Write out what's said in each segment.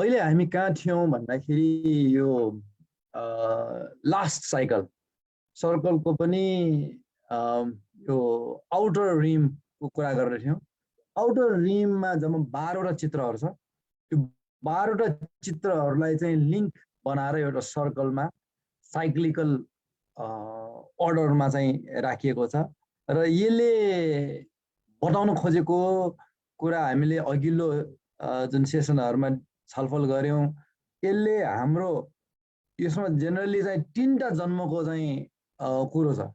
अहिले हामी कहाँ थियौँ भन्दाखेरि यो लास्ट सर्कलको पनि यो आउटर रिमको कुरा गरेर थियौँ। आउटर रिममा जब 12वटा चित्रहरू छ, त्यो 12वटा चित्रहरूलाई चाहिँ लिङ्क बनाएर एउटा सर्कलमा साइक्लिकल अर्डरमा चाहिँ राखिएको छ र यसले बताउन खोजेको कुरा हामीले अघिल्लो जुन सेसनहरूमा छलफल गऱ्यौँ, यसले हाम्रो यसमा जेनरली चाहिँ 3टा जन्मको चाहिँ कुरो छ।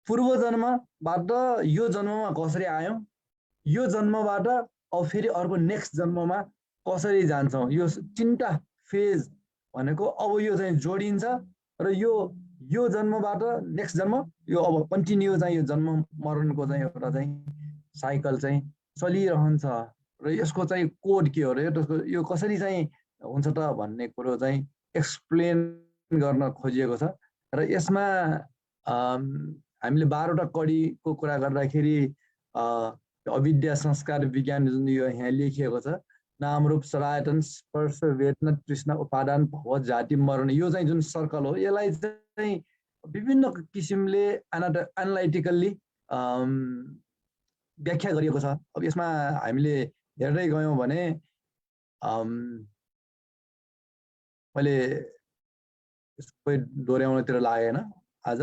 पूर्व जन्मबाट यो जन्ममा कसरी आयौँ, यो जन्मबाट अब फेरि अर्को नेक्स्ट जन्ममा कसरी जान्छौँ, यो 3टा फेज भनेको अब यो चाहिँ जोडिन्छ र यो जन्मबाट नेक्स्ट जन्म, यो अब कन्टिन्यू चाहिँ यो जन्म मरणको चाहिँ एउटा चाहिँ साइकल चाहिँ चलिरहन्छ र यसको चाहिँ कोड के हो र यो कसरी चाहिँ हुन्छ त भन्ने कुरो चाहिँ एक्सप्लेन गर्न खोजिएको छ र यसमा हामीले 12वटा कडीको कुरा गर्दाखेरि अविद्या, संस्कार, विज्ञान जुन यो यहाँ लेखिएको छ, नाम रूप सरायतन स्पर्श वेदना तृष्णा उपादान भव जाति मरण, यो चाहिँ जुन सर्कल हो यसलाई चाहिँ विभिन्न किसिमले एनालाइटिकल्ली व्याख्या गरिएको छ। अब यसमा हामीले हेर्दै गयौँ भने मैले यसको दोहोऱ्याउनतिर लागेन आज।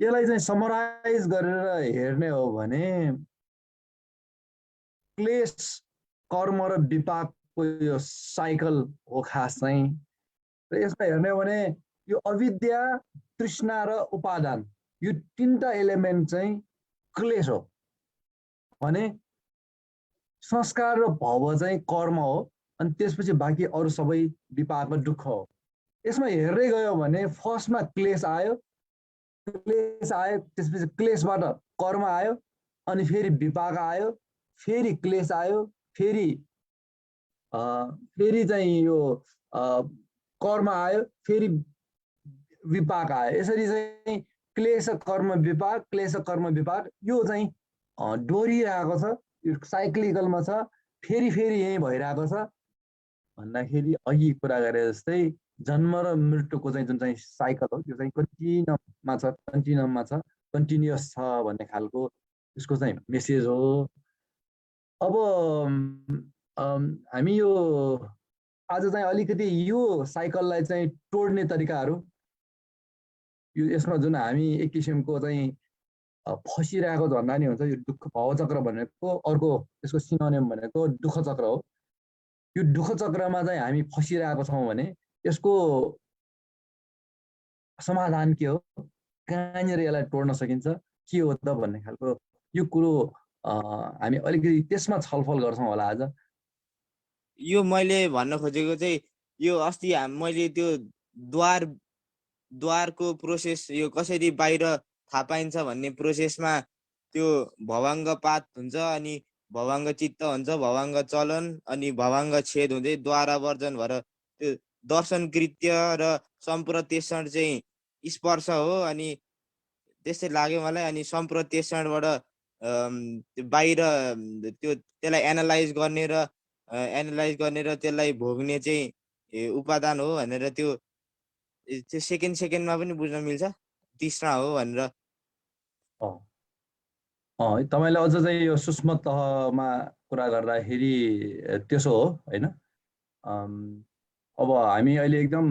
यसलाई चाहिँ समराइज गरेर हेर्ने हो भने क्लेश, कर्म र विपाकको यो साइकल हो खास चाहिँ। र यसमा हेर्ने हो भने यो अविद्या, तृष्णा र उपादान, यो 3टा एलिमेन्ट चाहिँ क्लेश हो भने संस्कार र भव चाहिँ कर्म हो, अनि त्यसपछि बाँकी अरू सबै विपाक र दुःख हो। यसमा हेर्दै गयो भने फर्स्टमा क्लेश आयो, त्यसपछि क्लेशबाट कर्म आयो, अनि फेरि विपाक आयो, फेरि क्लेश आयो, फेरि चाहिँ यो कर्म आयो, फेरि विपाक आयो। यसरी चाहिँ क्लेश कर्म विपाक, क्लेश कर्म विपाक यो चाहिँ डोरिरहेको छ, यो साइक्लिकलमा छ, फेरि यही भइरहेको छ। भन्दाखेरि अघि कुरा गरे जस्तै जन्म र मृत्युको चाहिँ जुन चाहिँ साइकल हो त्यो चाहिँ कन्टिन्युममा छ, कन्टिन्युअस छ भन्ने खालको यसको चाहिँ मेसेज हो। अब हामी यो आज चाहिँ अलिकति यो साइकललाई चाहिँ तोड्ने तरिकाहरू, यो यसमा जुन हामी एक किसिमको चाहिँ फसिरहेको भन्दा नि हुन्छ, यो दुःख भवचक्र भनेको अर्को यसको सिनोनिम भनेको दुःख चक्र हो। यो दुःख चक्रमा चाहिँ हामी फसिरहेको छौँ भने यसको समाधान के हो, कहाँनिर यसलाई तोड्न सकिन्छ, के हो त भन्ने खालको यो कुरो हामी अलिकति त्यसमा छलफल गर्छौँ होला आज। यो मैले भन्न खोजेको चाहिँ यो अस्ति मैले त्यो द्वारको प्रोसेस यो कसरी बाहिर थाहा पाइन्छ भन्ने प्रोसेसमा त्यो भवाङ्ग पात हुन्छ, अनि भवाङ्ग चित्त हुन्छ, भवाङ्ग चलन, अनि भवाङ्ग छेद हुँदै द्वारावर्जन भएर त्यो दर्शन कृत्य र सम्प्रत्यषण चाहिँ स्पर्श हो। अनि त्यस्तै लाग्यो मलाई। अनि सम्प्रत्यषणबाट बाहिर त्यसलाई एनालाइज गर्ने र त्यसलाई भोग्ने चाहिँ उपादान हो भनेर त्यो सेकेन्डमा पनि बुझ्न मिल्छ तृष्णा हो भनेर। तपाईँले अझ चाहिँ यो सूक्ष्म तहमा कुरा गर्दाखेरि त्यसो हो होइन। अब हामी अहिले एकदम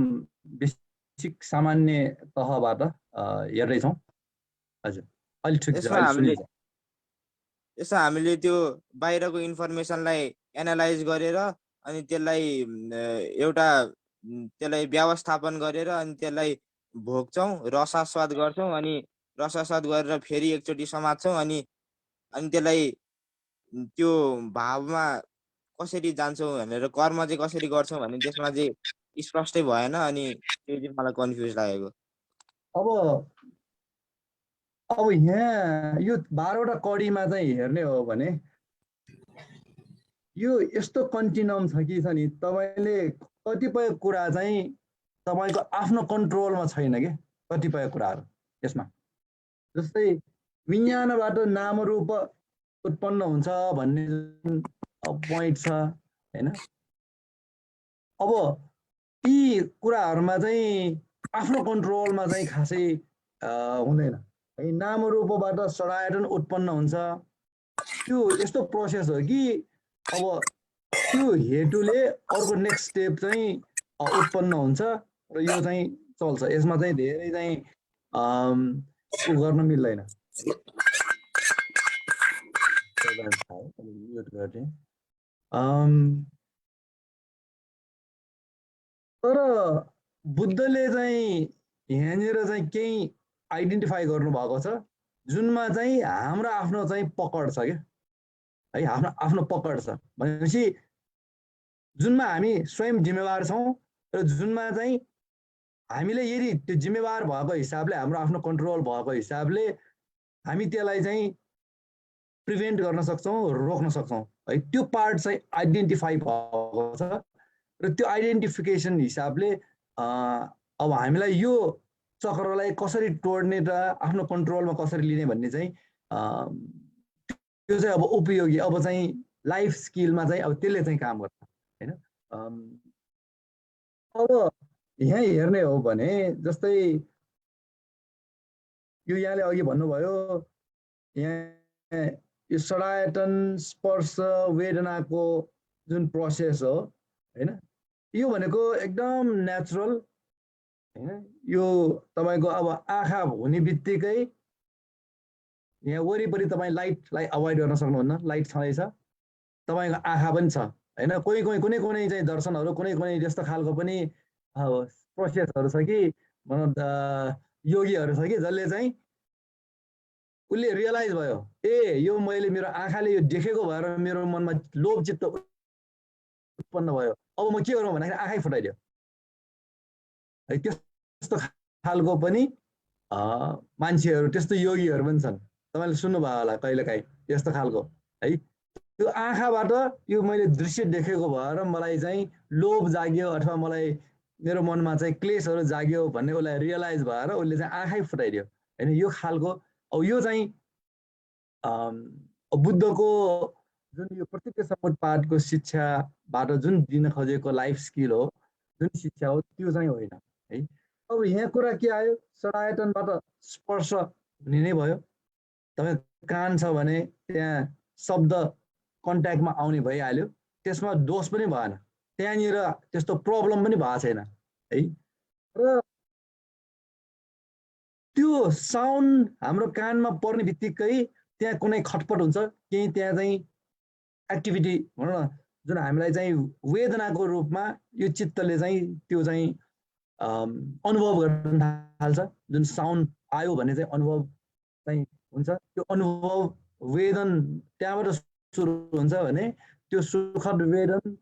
बेसिक सामान्य तहबाट हेर्दैछौँ। हजुर, अलि ठिक छ, अलि सुनिन्छ। यसो हामीले त्यो बाहिरको इन्फर्मेसनलाई एनालाइज गरेर अनि त्यसलाई त्यसलाई व्यवस्थापन गरेर अनि त्यसलाई भोग्छौँ, रसास्वाद गर्छौँ, अनि रसास्वाद गरेर फेरि एकचोटि समात्छौँ, अनि त्यसलाई त्यो भावमा कसरी जान्छौँ भनेर कर्म चाहिँ कसरी गर्छौँ भने त्यसमा चाहिँ स्पष्टै भएन। अनि त्यो चाहिँ मलाई कन्फ्युज लागेको। अब यहाँ यो 12वटा कडीमा चाहिँ हेर्ने हो भने यो यस्तो कन्टिन्युम छ कि छ नि, तपाईँले कतिपय कुरा चाहिँ तपाईँको आफ्नो कन्ट्रोलमा छैन कि कतिपय कुराहरू यसमा। जस्तै विज्ञानबाट नाम रूप उत्पन्न हुन्छ भन्ने जुन पोइन्ट छ हैन। अब यी कुराहरुमा चाहिँ आफ्नो कन्ट्रोलमा चाहिँ खासै हुँदैन है। नाम रूपबाट सडायटन उत्पन्न हुन्छ। त्यो यस्तो प्रोसेस हो कि अब त्यो हेतुले अर्को नेक्स्ट स्टेप चाहिँ उत्पन्न हुन्छ र यो चाहिँ चल्छ। यसमा चाहिँ धेरै चाहिँ उ गर्न मिल्दैन। म्युट गर्ने। तर बुद्धले चाहिँ यहाँनिर चाहिँ केही आइडेन्टिफाई गर्नुभएको छ जुनमा चाहिँ हाम्रो आफ्नो चाहिँ पकड छ क्या है। आफ्नो आफ्नो पकड छ भनेपछि जुनमा हामी स्वयं जिम्मेवार छौँ र जुनमा चाहिँ हामीले यदि त्यो जिम्मेवार भएको हिसाबले हाम्रो आफ्नो कन्ट्रोल भएको हिसाबले हामी त्यसलाई चाहिँ प्रिभेन्ट गर्न सक्छौँ, रोक्न सक्छौँ है। त्यो पार्ट चाहिँ आइडेन्टिफाई भएको छ र त्यो आइडेन्टिफिकेसन हिसाबले अब हामीलाई यो चक्रलाई कसरी तोड्ने र आफ्नो कन्ट्रोलमा कसरी लिने भन्ने चाहिँ त्यो चाहिँ अब उपयोगी अब चाहिँ लाइफ स्किलमा चाहिँ अब त्यसले चाहिँ काम गर्छ हैन। अब यहाँ हेर्ने हो भने जस्तै यो यहाँले अघि भन्नुभयो यहाँ यो सडायटन स्पर्श वेदनाको जुन प्रोसेस हो हैन, यो भनेको एकदम नेचुरल हैन। यो तपाईको अब आँखा हुने बित्तिकै यहाँ वरिपरि तपाईँ लाइटलाई अभोइड गर्न सक्नुहुन्न। लाइट छँदैछ, तपाईँको आँखा पनि छ हैन। कोही कोही कुनै कुनै चाहिँ दर्शनहरू कुनै कुनै त्यस्तो खालको पनि प्रोसेसहरू छ कि योगीहरू छ कि जसले चाहिँ उसले रियलाइज भयो ए यो मैले मेरो आँखाले यो देखेको भएर मेरो मनमा लोभ चित्त उत्पन्न भयो, अब म के गरौँ भन्दाखेरि आँखै फुटाइदियो है। त्यस्तो खालको पनि मान्छेहरू त्यस्तो योगीहरू पनि छन्। तपाईँले सुन्नुभयो होला कहिलेकाहीँ यस्तो खालको है। त्यो आँखाबाट यो मैले दृश्य देखेको भएर मलाई चाहिँ लोभ जाग्यो अथवा मलाई मेरो मनमा चाहिँ क्लेशहरू जाग्यो भन्ने उसलाई रियलाइज भएर उसले चाहिँ आँखै फुटाइदियो हैन। यो खालको अब यो चाहिँ बुद्धको जुन यो प्रत्यक्ष समुत्पादको शिक्षाबाट जुन दिन खोजेको लाइफ स्किल हो, जुन शिक्षा हो त्यो चाहिँ होइन है। अब यहाँ कुरा के आयो, सडायतनबाट स्पर्श हुने नै भयो। तपाईँ कान छ भने त्यहाँ शब्द कन्ट्याक्टमा आउने भइहाल्यो, त्यसमा दोष पनि भएन, त्यहाँनिर त्यस्तो प्रब्लम पनि भएको छैन है। र त्यो साउन्ड हाम्रो कानमा पर्ने बित्तिकै त्यहाँ कुनै खटपट हुन्छ, केही त्यहाँ चाहिँ एक्टिभिटी भनौँ न जुन हामीलाई चाहिँ वेदनाको रूपमा यो चित्तले चाहिँ त्यो चाहिँ अनुभव गर्न थाल्छ। जुन साउन्ड आयो भने चाहिँ अनुभव चाहिँ हुन्छ। त्यो अनुभव वेदन त्यहाँबाट सुरु हुन्छ भने त्यो सुखद वेदन,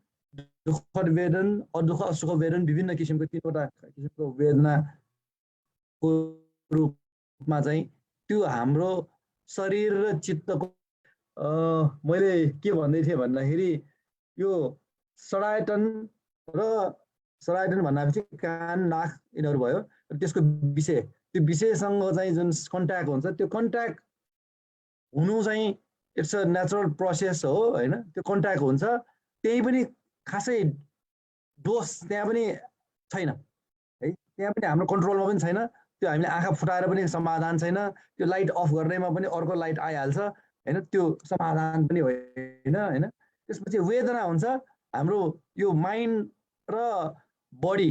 दुःखद वेदन, अदुःख असुख वेदन, विभिन्न किसिमको तीनवटा किसिमको वेदनाको रूपमा चाहिँ त्यो हाम्रो शरीर र चित्तको मैले के भन्दै थिएँ भन्दाखेरि यो सडायटन र सडायटन भन्नापछि कान नाक यिनीहरू भयो। त्यसको विषय त्यो विषयसँग चाहिँ जुन कन्ट्याक्ट हुन्छ त्यो कन्ट्याक्ट हुनु चाहिँ इट्स अ नेचुरल प्रोसेस हो हैन। त्यो कन्ट्याक्ट हुन्छ, त्यही पनि खासै दोष त्यहाँ पनि छैन है। त्यहाँ पनि हाम्रो कन्ट्रोलमा पनि छैन। त्यो हामीले आँखा फुटाएर पनि समाधान छैन, त्यो लाइट अफ गर्नेमा पनि अर्को लाइट आइहाल्छ हैन, त्यो समाधान पनि होइन हैन। त्यसपछि वेदना हुन्छ हाम्रो यो माइन्ड र बडी,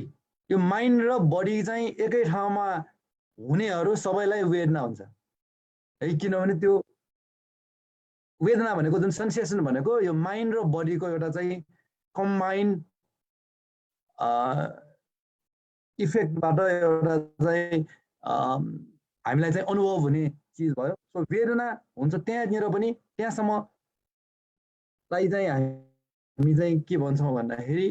यो माइन्ड र बडी चाहिँ एकै ठाउँमा हुनेहरू सबैलाई वेदना हुन्छ है। किनभने त्यो वेदना भनेको जुन सेन्सेसन भनेको यो माइन्ड र बडीको एउटा चाहिँ कम्बाइन्ड इफेक्टबाट एउटा चाहिँ हामीलाई चाहिँ अनुभव हुने चिज भयो। सो वेदना हुन्छ त्यहाँनिर पनि, त्यहाँसम्मलाई चाहिँ हामी चाहिँ के भन्छौँ भन्दाखेरि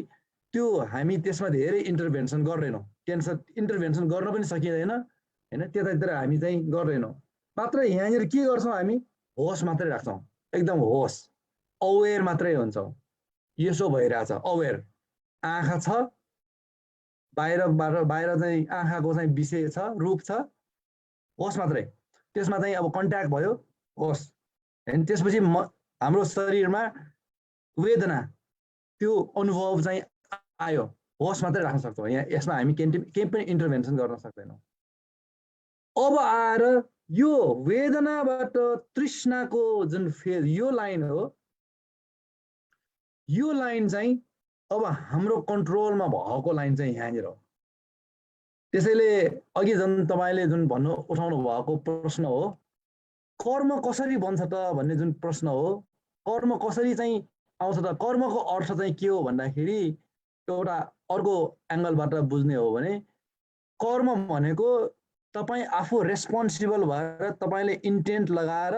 त्यो हामी त्यसमा धेरै इन्टरभेन्सन गर्दैनौँ। टेन्सन इन्टरभेन्सन गर्न पनि सकिँदैन हैन, त्यतातिर हामी चाहिँ गर्दैनौँ। मात्र यहाँनिर के गर्छौँ हामी, होस मात्रै राख्छौँ, एकदम होस अवेर मात्रै हुन्छौँ। यसो भइरहेछ अवेर, आँखा छ बाहिर चाहिँ आँखाको चाहिँ विषय छ, रूप छ, होस मात्रै। त्यसमा चाहिँ अब कन्ट्याक्ट भयो होस हैन। त्यसपछि हाम्रो शरीरमा वेदना त्यो अनुभव चाहिँ आयो होस् मात्रै राख्न सक्छौँ। यहाँ यसमा हामी केही पनि इन्टरभेन्सन गर्न सक्दैनौँ। अब आएर यो वेदनाबाट तृष्णाको जुन फेज यो लाइन हो, यो लाइन चाहिँ अब हाम्रो कन्ट्रोलमा भएको लाइन चाहिँ यहाँनिर हो। त्यसैले अघि जुन तपाईँले जुन भन्नु उठाउनु भएको प्रश्न हो, कर्म कसरी बन्छ त भन्ने जुन प्रश्न हो, कर्म कसरी चाहिँ आउँछ त, कर्मको अर्थ चाहिँ के हो भन्दाखेरि एउटा अर्को एङ्गलबाट बुझ्ने हो भने कर्म भनेको तपाईँ आफू रेस्पोन्सिबल भएर तपाईँले इन्टेन्ट लगाएर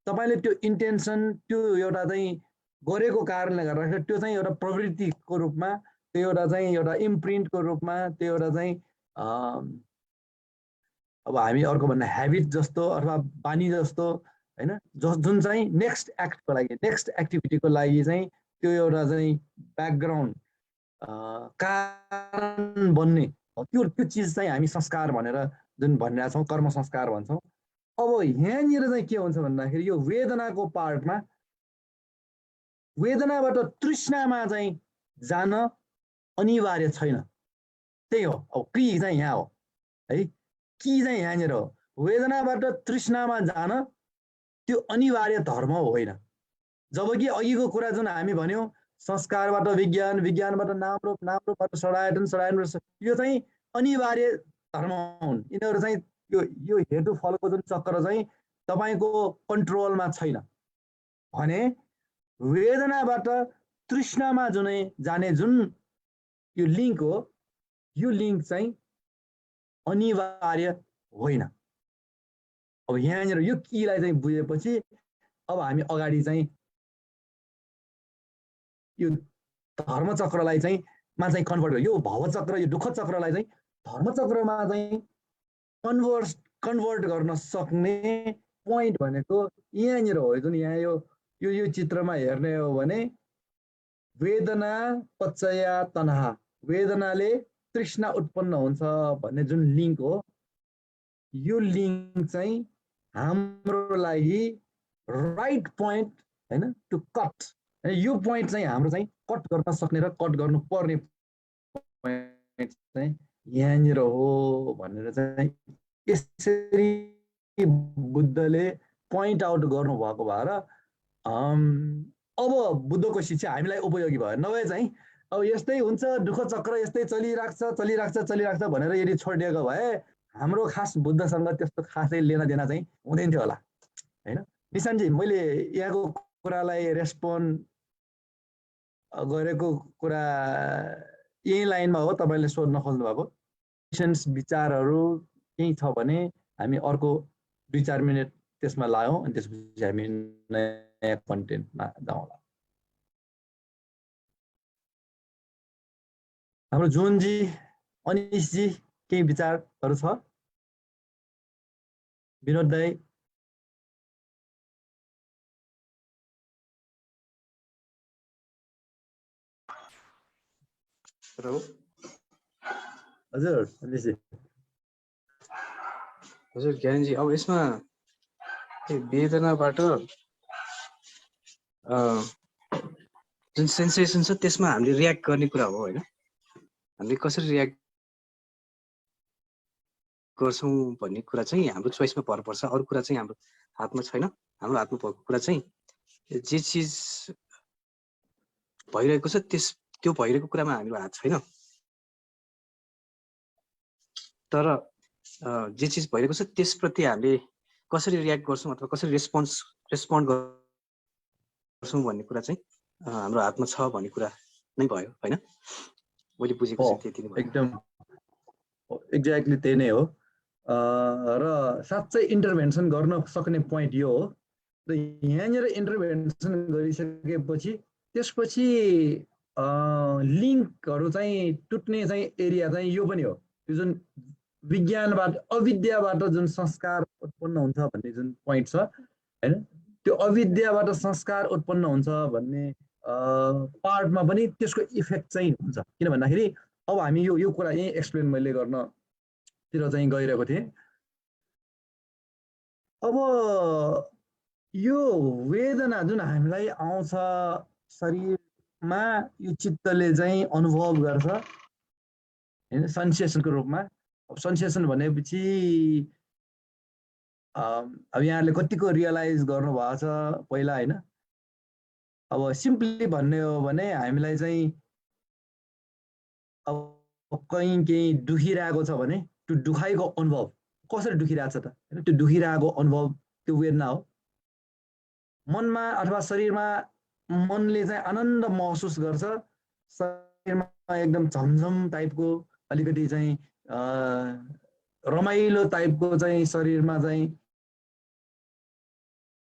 तपाईँले त्यो इन्टेन्सन त्यो एउटा चाहिँ गरेको कारणले गर्दाखेरि त्यो चाहिँ एउटा प्रवृत्तिको रूपमा, त्यो एउटा चाहिँ एउटा इम्प्रिन्टको रूपमा, त्यो एउटा चाहिँ अब हामी अर्को भन्दा ह्याबिट जस्तो अथवा बानी जस्तो हैन, जुन चाहिँ नेक्स्ट एक्टको लागि, नेक्स्ट एक्टिभिटीको लागि चाहिँ त्यो एउटा चाहिँ ब्याकग्राउन्ड कारण बन्ने त्यो चिज चाहिँ हामी संस्कार भनेर जुन भनिरहेका छौँ, कर्म संस्कार भन्छौँ। अब यहाँनिर चाहिँ के हुन्छ भन्दाखेरि यो वेदनाको पार्टमा वेदनाबाट तृष्णामा चाहिँ जान अनिवार्य छैन, त्यही हो। अब की चाहिँ यहाँ हो है, की चाहिँ यहाँनिर हो। वेदनाबाट तृष्णामा जान त्यो अनिवार्य धर्म होइन। जबकि अघिको कुरा जुन हामी भन्यौँ संस्कारबाट विज्ञान, विज्ञानबाट नामरूप, नामरूपबाट षडायतन, षडायतन, यो चाहिँ अनिवार्य धर्म हुन्। यिनीहरू चाहिँ यो हेतु फलको जुन चक्र चाहिँ तपाईँको कन्ट्रोलमा छैन भने वेदनाबाट तृष्णामा जाने जुन यो लिङ्क हो, यो लिङ्क चाहिँ अनिवार्य होइन। अब यहाँनिर यो कीलाई चाहिँ बुझेपछि अब हामी अगाडि चाहिँ यो धर्मचक्रलाई चाहिँ कन्भर्ट, यो भवचक्र, यो दुःख चक्रलाई चाहिँ धर्मचक्रमा चाहिँ कन्भर्ट गर्न सक्ने पोइन्ट भनेको यहाँनिर हो। जुन यहाँ यो चित्रमा हेर्ने हो भने वेदना पच्चया तन्हा, वेदनाले तृष्णा उत्पन्न हुन्छ भन्ने जुन लिङ्क हो, यो लिङ्क चाहिँ हाम्रो लागि राइट पोइन्ट हैन, टु कट। यो पोइन्ट चाहिँ हाम्रो चाहिँ कट गर्न सक्ने र कट गर्नुपर्ने पोइन्ट चाहिँ यहाँनिर हो भनेर चाहिँ यसरी बुद्धले पोइन्ट आउट गर्नुभएको भएर अब बुद्धको शिक्षा हामीलाई उपयोगी भयो। नभए चाहिँ अब यस्तै हुन्छ, दुःख चक्र यस्तै चलिराख्छ भनेर यदि छोडिदिएको भए हाम्रो खास बुद्धसँग त्यस्तो खासै लेना देना चाहिँ हुँदैन थियो होला हैन। निशानजी, मैले यहाँको कुरालाई रेस्पोन्ड गरेको कुरा यही लाइनमा हो तपाईँले सोध्न खोज्नु भएको? विचारहरू केही छ भने हामी अर्को 2-4 मिनट त्यसमा लायौँ अनि त्यसपछि हामी नयाँ कन्टेन्टमा जाउँला। हाम्रो जोनजी, अनिशजी केही विचारहरू छ? विनोद दाई? हजुर अनिशजी। हजुर ज्ञानजी, अब यसमा वेदनाबाट जुन सेन्सेसन छ त्यसमा हामीले रियाक्ट गर्ने कुरा हो होइन। हामीले कसरी रियाक्ट गर्छौँ भन्ने कुरा चाहिँ हाम्रो चोइसमा भर पर्छ। अरू कुरा चाहिँ हाम्रो हातमा छैन। हाम्रो हातमा भएको कुरा चाहिँ जे चिज भइरहेको छ त्यो भइरहेको कुरामा हाम्रो हात छैन। तर जे चिज भइरहेको छ त्यसप्रति हामीले कसरी रियाक्ट गर्छौँ अथवा कसरी रेस्पोन्ड गर्छौँ भन्ने कुरा चाहिँ हाम्रो हातमा छ भन्ने कुरा नै भयो होइन। मैले बुझेको चाहिँ त्यति नै भयो। एकदम एक्ज्याक्टली त्यही नै हो। र साँच्चै इन्टरभेन्सन गर्न सक्ने पोइन्ट यो हो। र यहाँनिर इन्टरभेन्सन गरिसकेपछि त्यसपछि लिङ्कहरू चाहिँ टुट्ने चाहिँ एरिया चाहिँ यो पनि हो। त्यो जुन विज्ञानबाट, अविद्याबाट जुन संस्कार उत्पन्न हुन्छ भन्ने जुन पोइन्ट छ हैन, त्यो अविद्याबाट संस्कार उत्पन्न हुन्छ भन्ने पार्टमा पनि त्यसको इफेक्ट चाहिँ हुन्छ। किन भन्दाखेरि अब हामी यो कुरा यही एक्सप्लेन मैले गर्नतिर चाहिँ गइरहेको थिएँ। अब यो वेदना जुन हामीलाई आउँछ शरीरमा, यो चित्तले चाहिँ अनुभव गर्छ हैन, सेन्सेसनको रूपमा। अब सेन्सेसन भनेपछि अब यहाँहरूले कतिको रियलाइज गर्नुभएको छ पहिला हैन। अब सिम्पली भन्ने हो भने हामीलाई चाहिँ अब कहीँ केही दुखिरहेको छ भने त्यो दुखाइको अनुभव कसरी दुखिरहेको छ त हैन, त्यो दुखिरहेको अनुभव त्यो वेदना हो। मनमा अथवा शरीरमा मनले चाहिँ आनन्द महसुस गर्छ, शरीरमा एकदम झमझम टाइपको अलिकति चाहिँ रमाइलो टाइपको चाहिँ शरीरमा चाहिँ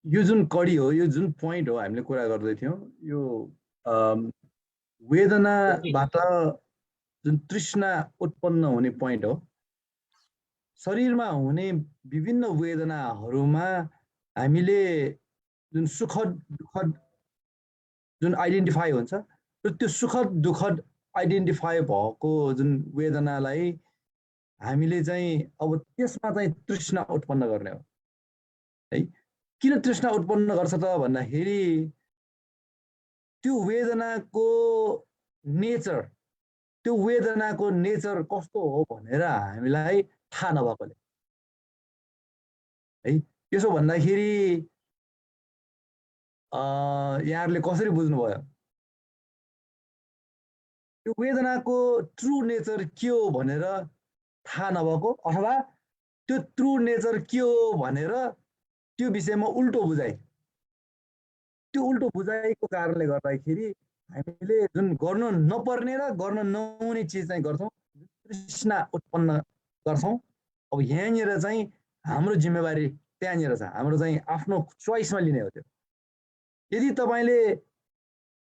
यो जुन कडी हो, यो जुन पोइन्ट हो हामीले कुरा गर्दै थियौँ, यो वेदनाबाट जुन तृष्णा उत्पन्न हुने पोइन्ट हो। शरीरमा हुने विभिन्न वेदनाहरूमा हामीले जुन सुखद दुःखद जुन आइडेन्टिफाई हुन्छ, त्यो सुखद दुःखद आइडेन्टिफाई भएको जुन वेदनालाई हामीले चाहिँ अब त्यसमा चाहिँ तृष्णा उत्पन्न गर्ने हो है। किन तृष्णा उत्पन्न गर्छ त भन्दाखेरि त्यो वेदनाको नेचर, त्यो वेदनाको नेचर कस्तो हो भनेर हामीलाई थाहा नभएकोले है। त्यसो भन्दाखेरि यहाँहरूले कसरी बुझ्नुभयो? त्यो वेदनाको ट्रु नेचर के हो भनेर थाहा नभएको, अथवा त्यो ट्रु नेचर के हो भनेर त्यो विषयमा उल्टो बुझाइ, त्यो उल्टो बुझाइको कारणले गर्दाखेरि हामीले जुन गर्नु नपर्ने र गर्न नहुने चिज चाहिँ गर्छौँ, तृष्णा उत्पन्न गर्छौँ। अब यहाँनिर चाहिँ हाम्रो जिम्मेवारी त्यहाँनिर छ, हाम्रो चाहिँ आफ्नो चोइसमा लिने हो त्यो। यदि तपाईँले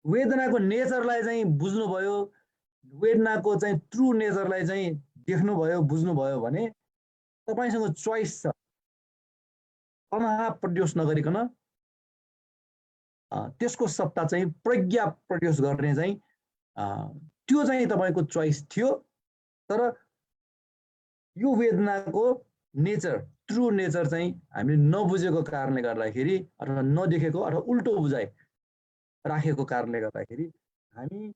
वेदनाको नेचरलाई चाहिँ बुझ्नुभयो, वेदनाको चाहिँ ट्रु नेचरलाई चाहिँ देख्नुभयो, बुझ्नुभयो भने तपाईँसँग चोइस छ। तनहा प्रड्युस नगरिकन त्यसको सट्टा चाहिँ प्रज्ञा प्रड्युस गर्ने चाहिँ त्यो चाहिँ तपाईँको चोइस थियो। तर यो वेदनाको नेचर, ट्रु नेचर चाहिँ हामीले नबुझेको कारणले गर्दाखेरि अथवा नदेखेको अथवा उल्टो बुझाइ राखेको कारणले गर्दाखेरि हामी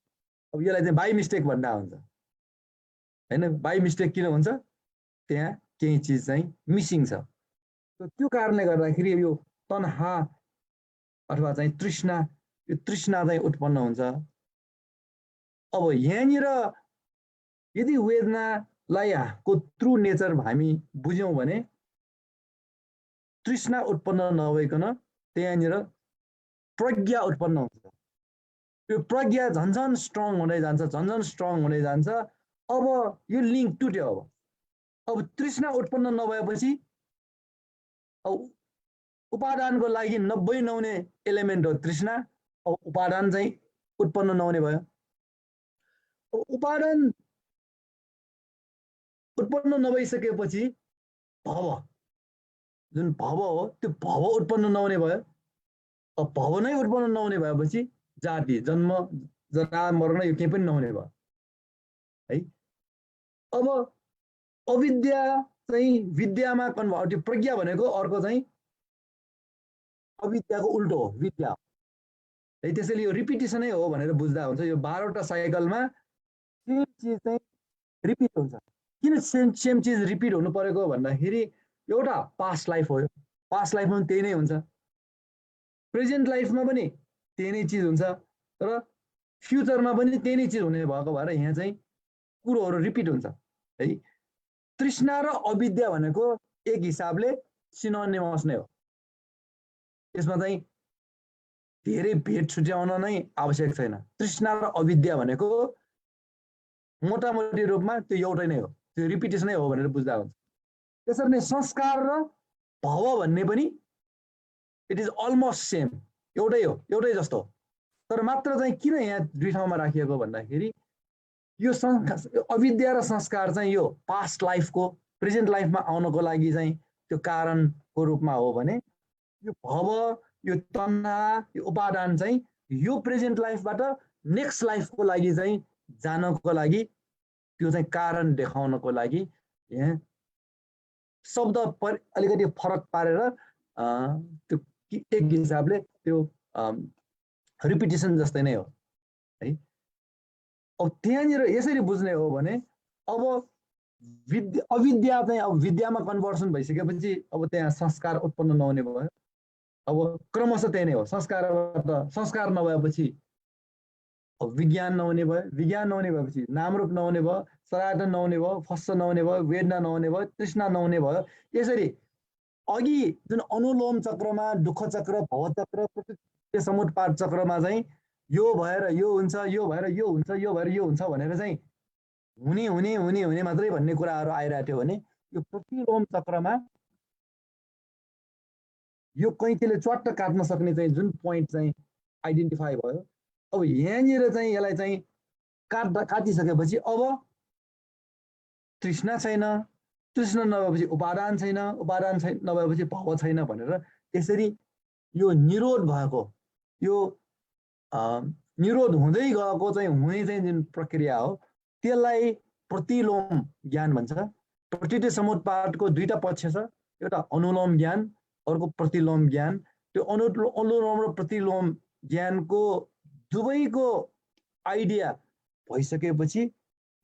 अब यसलाई चाहिँ बाई मिस्टेक भन्दा हुन्छ हैन। बाई मिस्टेक किन हुन्छ? त्यहाँ केही चिज चाहिँ मिसिङ छ। त्यो कारणले गर्दाखेरि यो तनहा अथवा चाहिँ तृष्णा, यो तृष्णा चाहिँ उत्पन्न हुन्छ। अब यहाँनिर यदि वेदनालाई को ट्रु नेचर हामी बुझ्यौँ भने तृष्णा उत्पन्न नभइकन त्यहाँनिर प्रज्ञा उत्पन्न हुन्छ। त्यो प्रज्ञा झन्झन स्ट्रङ हुँदै जान्छ, झन्झन स्ट्रङ हुँदै जान्छ। अब यो लिङ्क टुट्यो। अब तृष्णा उत्पन्न नभएपछि अब उपादानको लागि नहुने एलिमेन्ट हो तृष्णा। अब उपादान चाहिँ उत्पन्न नहुने भयो। अब उपादान उत्पन्न नभइसकेपछि भव, जुन भव हो त्यो भव उत्पन्न नहुने भयो। अब भव नै उत्पन्न नहुने भएपछि जाति, जन्म, जरा, मर्न यो केही पनि नहुने भयो है। अब अविद्या चाहिँ विद्यामा कन्भर्ट, त्यो प्रज्ञा भनेको अर्को चाहिँ अविद्याको उल्टो हो, विद्या है। त्यसैले यो रिपिटेसनै हो भनेर बुझ्दा हुन्छ। यो 12वटा साइकलमा सेम चिज चाहिँ रिपिट हुन्छ। किन सेम चिज रिपिट हुनु परेको भन्दाखेरि एउटा पास्ट लाइफ हो। पास्ट लाइफमा पनि त्यही नै हुन्छ, प्रेजेन्ट लाइफमा पनि त्यही नै चिज हुन्छ, तर फ्युचरमा पनि त्यही नै चिज हुने भएको भएर यहाँ चाहिँ कुरोहरू रिपिट हुन्छ है। तृष्णा र अविद्या भनेको एक हिसाबले सिनोनिमस नै हो। यसमा चाहिँ धेरै भेट छुट्याउन नै आवश्यक छैन। तृष्णा र अविद्या भनेको मोटामोटी रूपमा त्यो एउटै नै हो, त्यो रिपिटेसनै हो भनेर बुझ्दा हुन्छ। त्यसरी नै संस्कार र भव भन्ने पनि इट इज अलमोस्ट सेम, एउटै हो, एउटै जस्तो। तर मात्र चाहिँ किन यहाँ दुई ठाउँमा राखिएको भन्दाखेरि यो अविद्या र संस्कार चाहिँ यो पास्ट लाइफको प्रेजेन्ट लाइफमा आउनको लागि चाहिँ त्यो कारणको रूपमा हो भने यो भव, यो तन्ना, यो उपादान चाहिँ यो प्रेजेन्ट लाइफबाट नेक्स्ट लाइफको लागि चाहिँ जानको लागि, त्यो चाहिँ कारण देखाउनको लागि यहाँ शब्द अलिकति फरक पारेर त्यो एक हिसाबले त्यो रिपिटेसन जस्तै नै हो है। अब त्यहाँनिर यसरी बुझ्ने हो भने अब अविद्या चाहिँ अब विद्यामा कन्भर्सन भइसकेपछि अब त्यहाँ संस्कार उत्पन्न नहुने भयो। अब क्रमशः त्यही नै हो, संस्कारबाट संस्कार नभएपछि अब विज्ञान नहुने भयो, विज्ञान नहुने भएपछि नामरूप नहुने भयो, सराहना नहुने भयो, फस्स नहुने भयो, वेदना नहुने भयो, तृष्णा नहुने भयो। यसरी अघि जुन अनुलोम चक्रमा दुःख चक्र, भव चक्र, प्रकृति समुत्पाद चक्रमा चाहिँ यो भएर यो हुन्छ, यो भएर यो हुन्छ, यो भएर यो हुन्छ भनेर चाहिँ हुने हुने हुने हुने मात्रै भन्ने कुराहरू आइरहेको थियो भने यो प्रतिलोम चक्रमा यो कैँचीले च्वाट्ट काट्न सक्ने चाहिँ जुन पोइन्ट चाहिँ आइडेन्टिफाई भयो, अब यहाँनिर चाहिँ यसलाई चाहिँ काटिसकेपछि अब तृष्णा छैन, तृष्णा नभएपछि उपादान छैन, उपादान नभएपछि भव छैन भनेर यसरी यो निरोध भएको, यो निरोध हुँदै गएको चाहिँ हुने चाहिँ जुन प्रक्रिया हो त्यसलाई प्रतिलोम ज्ञान भन्छ। प्रकृति समुत्पादको दुईटा पक्ष छ, एउटा अनुलोम ज्ञान, अर्को प्रतिलोम ज्ञान। त्यो अनुलोम र प्रतिलोम ज्ञानको दुवैको आइडिया भइसकेपछि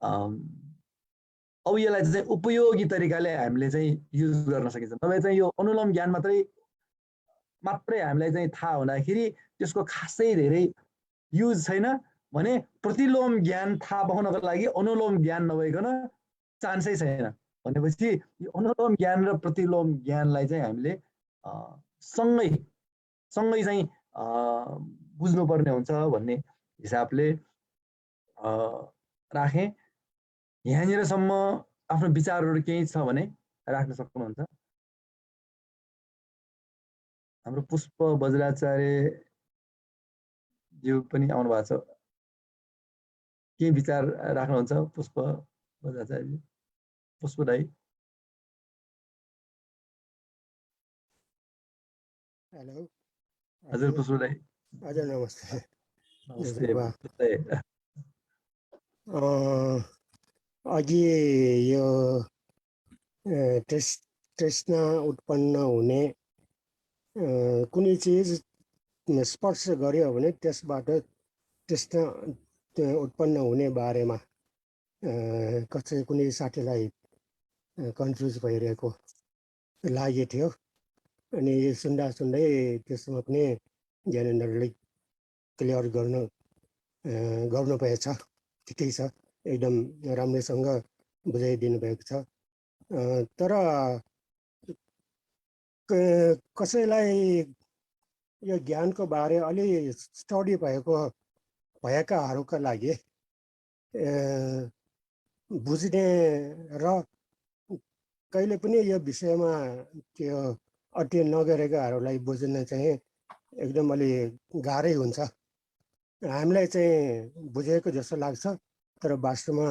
अब यसलाई चाहिँ उपयोगी तरिकाले हामीले चाहिँ युज गर्न सकिन्छ। नभए चाहिँ यो अनुलोम ज्ञान मात्रै हामीलाई चाहिँ थाहा हुँदाखेरि त्यसको खासै धेरै युज छैन भने प्रतिलोम ज्ञान थाहा पाउनको लागि अनुलोम ज्ञान नभइकन चान्सै छैन भनेपछि यो अनुलोम ज्ञान र प्रतिलोम ज्ञानलाई चाहिँ हामीले सँगै चाहिँ बुझ्नुपर्ने हुन्छ भन्ने हिसाबले राखेँ। यहाँनिरसम्म आफ्नो विचारहरू केही छ भने राख्न सक्नुहुन्छ। हाम्रो पुष्प बज्राचार्य ज्यू पनि आउनु भएको छ, के विचार राख्नुहुन्छ पुष्प बज्राचार्य? पुष्प दाइ। हेलो हजुर पुष्प दाइ। हजुर नमस्ते। नमस्ते। अघि यो तृष्णा उत्पन्न हुने कुनै चिज स्पर्श गर्यो भने त्यसबाट तृष्णा उत्पन्न हुने बारेमा कसै कुनै साथीलाई कन्फ्युज भइरहेको लागेको थियो। अनि सुन्दा सुन्दै त्यसमा पनि ज्ञानेन्द्रले क्लियर गर्नु भएछ। ठिकै छ, एकदम राम्रैसँग बुझाइदिनु भएको छ। तर कसैलाई यो ज्ञानको बारे अलि स्टडी भएकाहरूका लागि बुझ्ने र कहिले पनि यो विषयमा त्यो अध्ययन नगरेकाहरूलाई बुझ्न चाहिँ एकदम अलि गाह्रै हुन्छ। हामीलाई चाहिँ बुझेको जस्तो लाग्छ तर वास्तवमा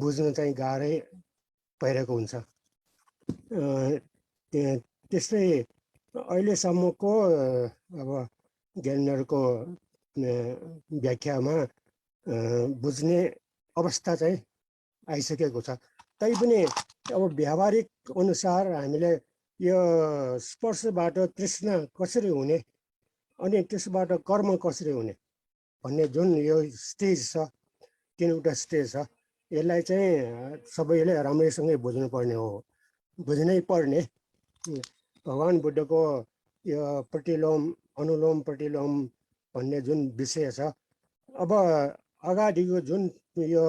बुझ्न चाहिँ गाह्रै भइरहेको हुन्छ। त्यस्तै अहिलेसम्मको अब ज्ञानेन्द्रको व्याख्यामा बुझ्ने अवस्था चाहिँ आइसकेको छ। तैपनि अब व्यावहारिक अनुसार हामीले यो स्पर्शबाट तृष्णा कसरी हुने अनि त्यसबाट कर्म कसरी हुने भन्ने जुन यो स्टेज छ, तीनवटा स्टेज छ, यसलाई चाहिँ सबैले राम्रैसँगै बुझ्नुपर्ने हो, बुझ्नै पर्ने। भगवान् बुद्धको यो प्रतिलोम अनुलोम प्रतिलोम भन्ने जुन विषय छ, अब अगाडिको जुन यो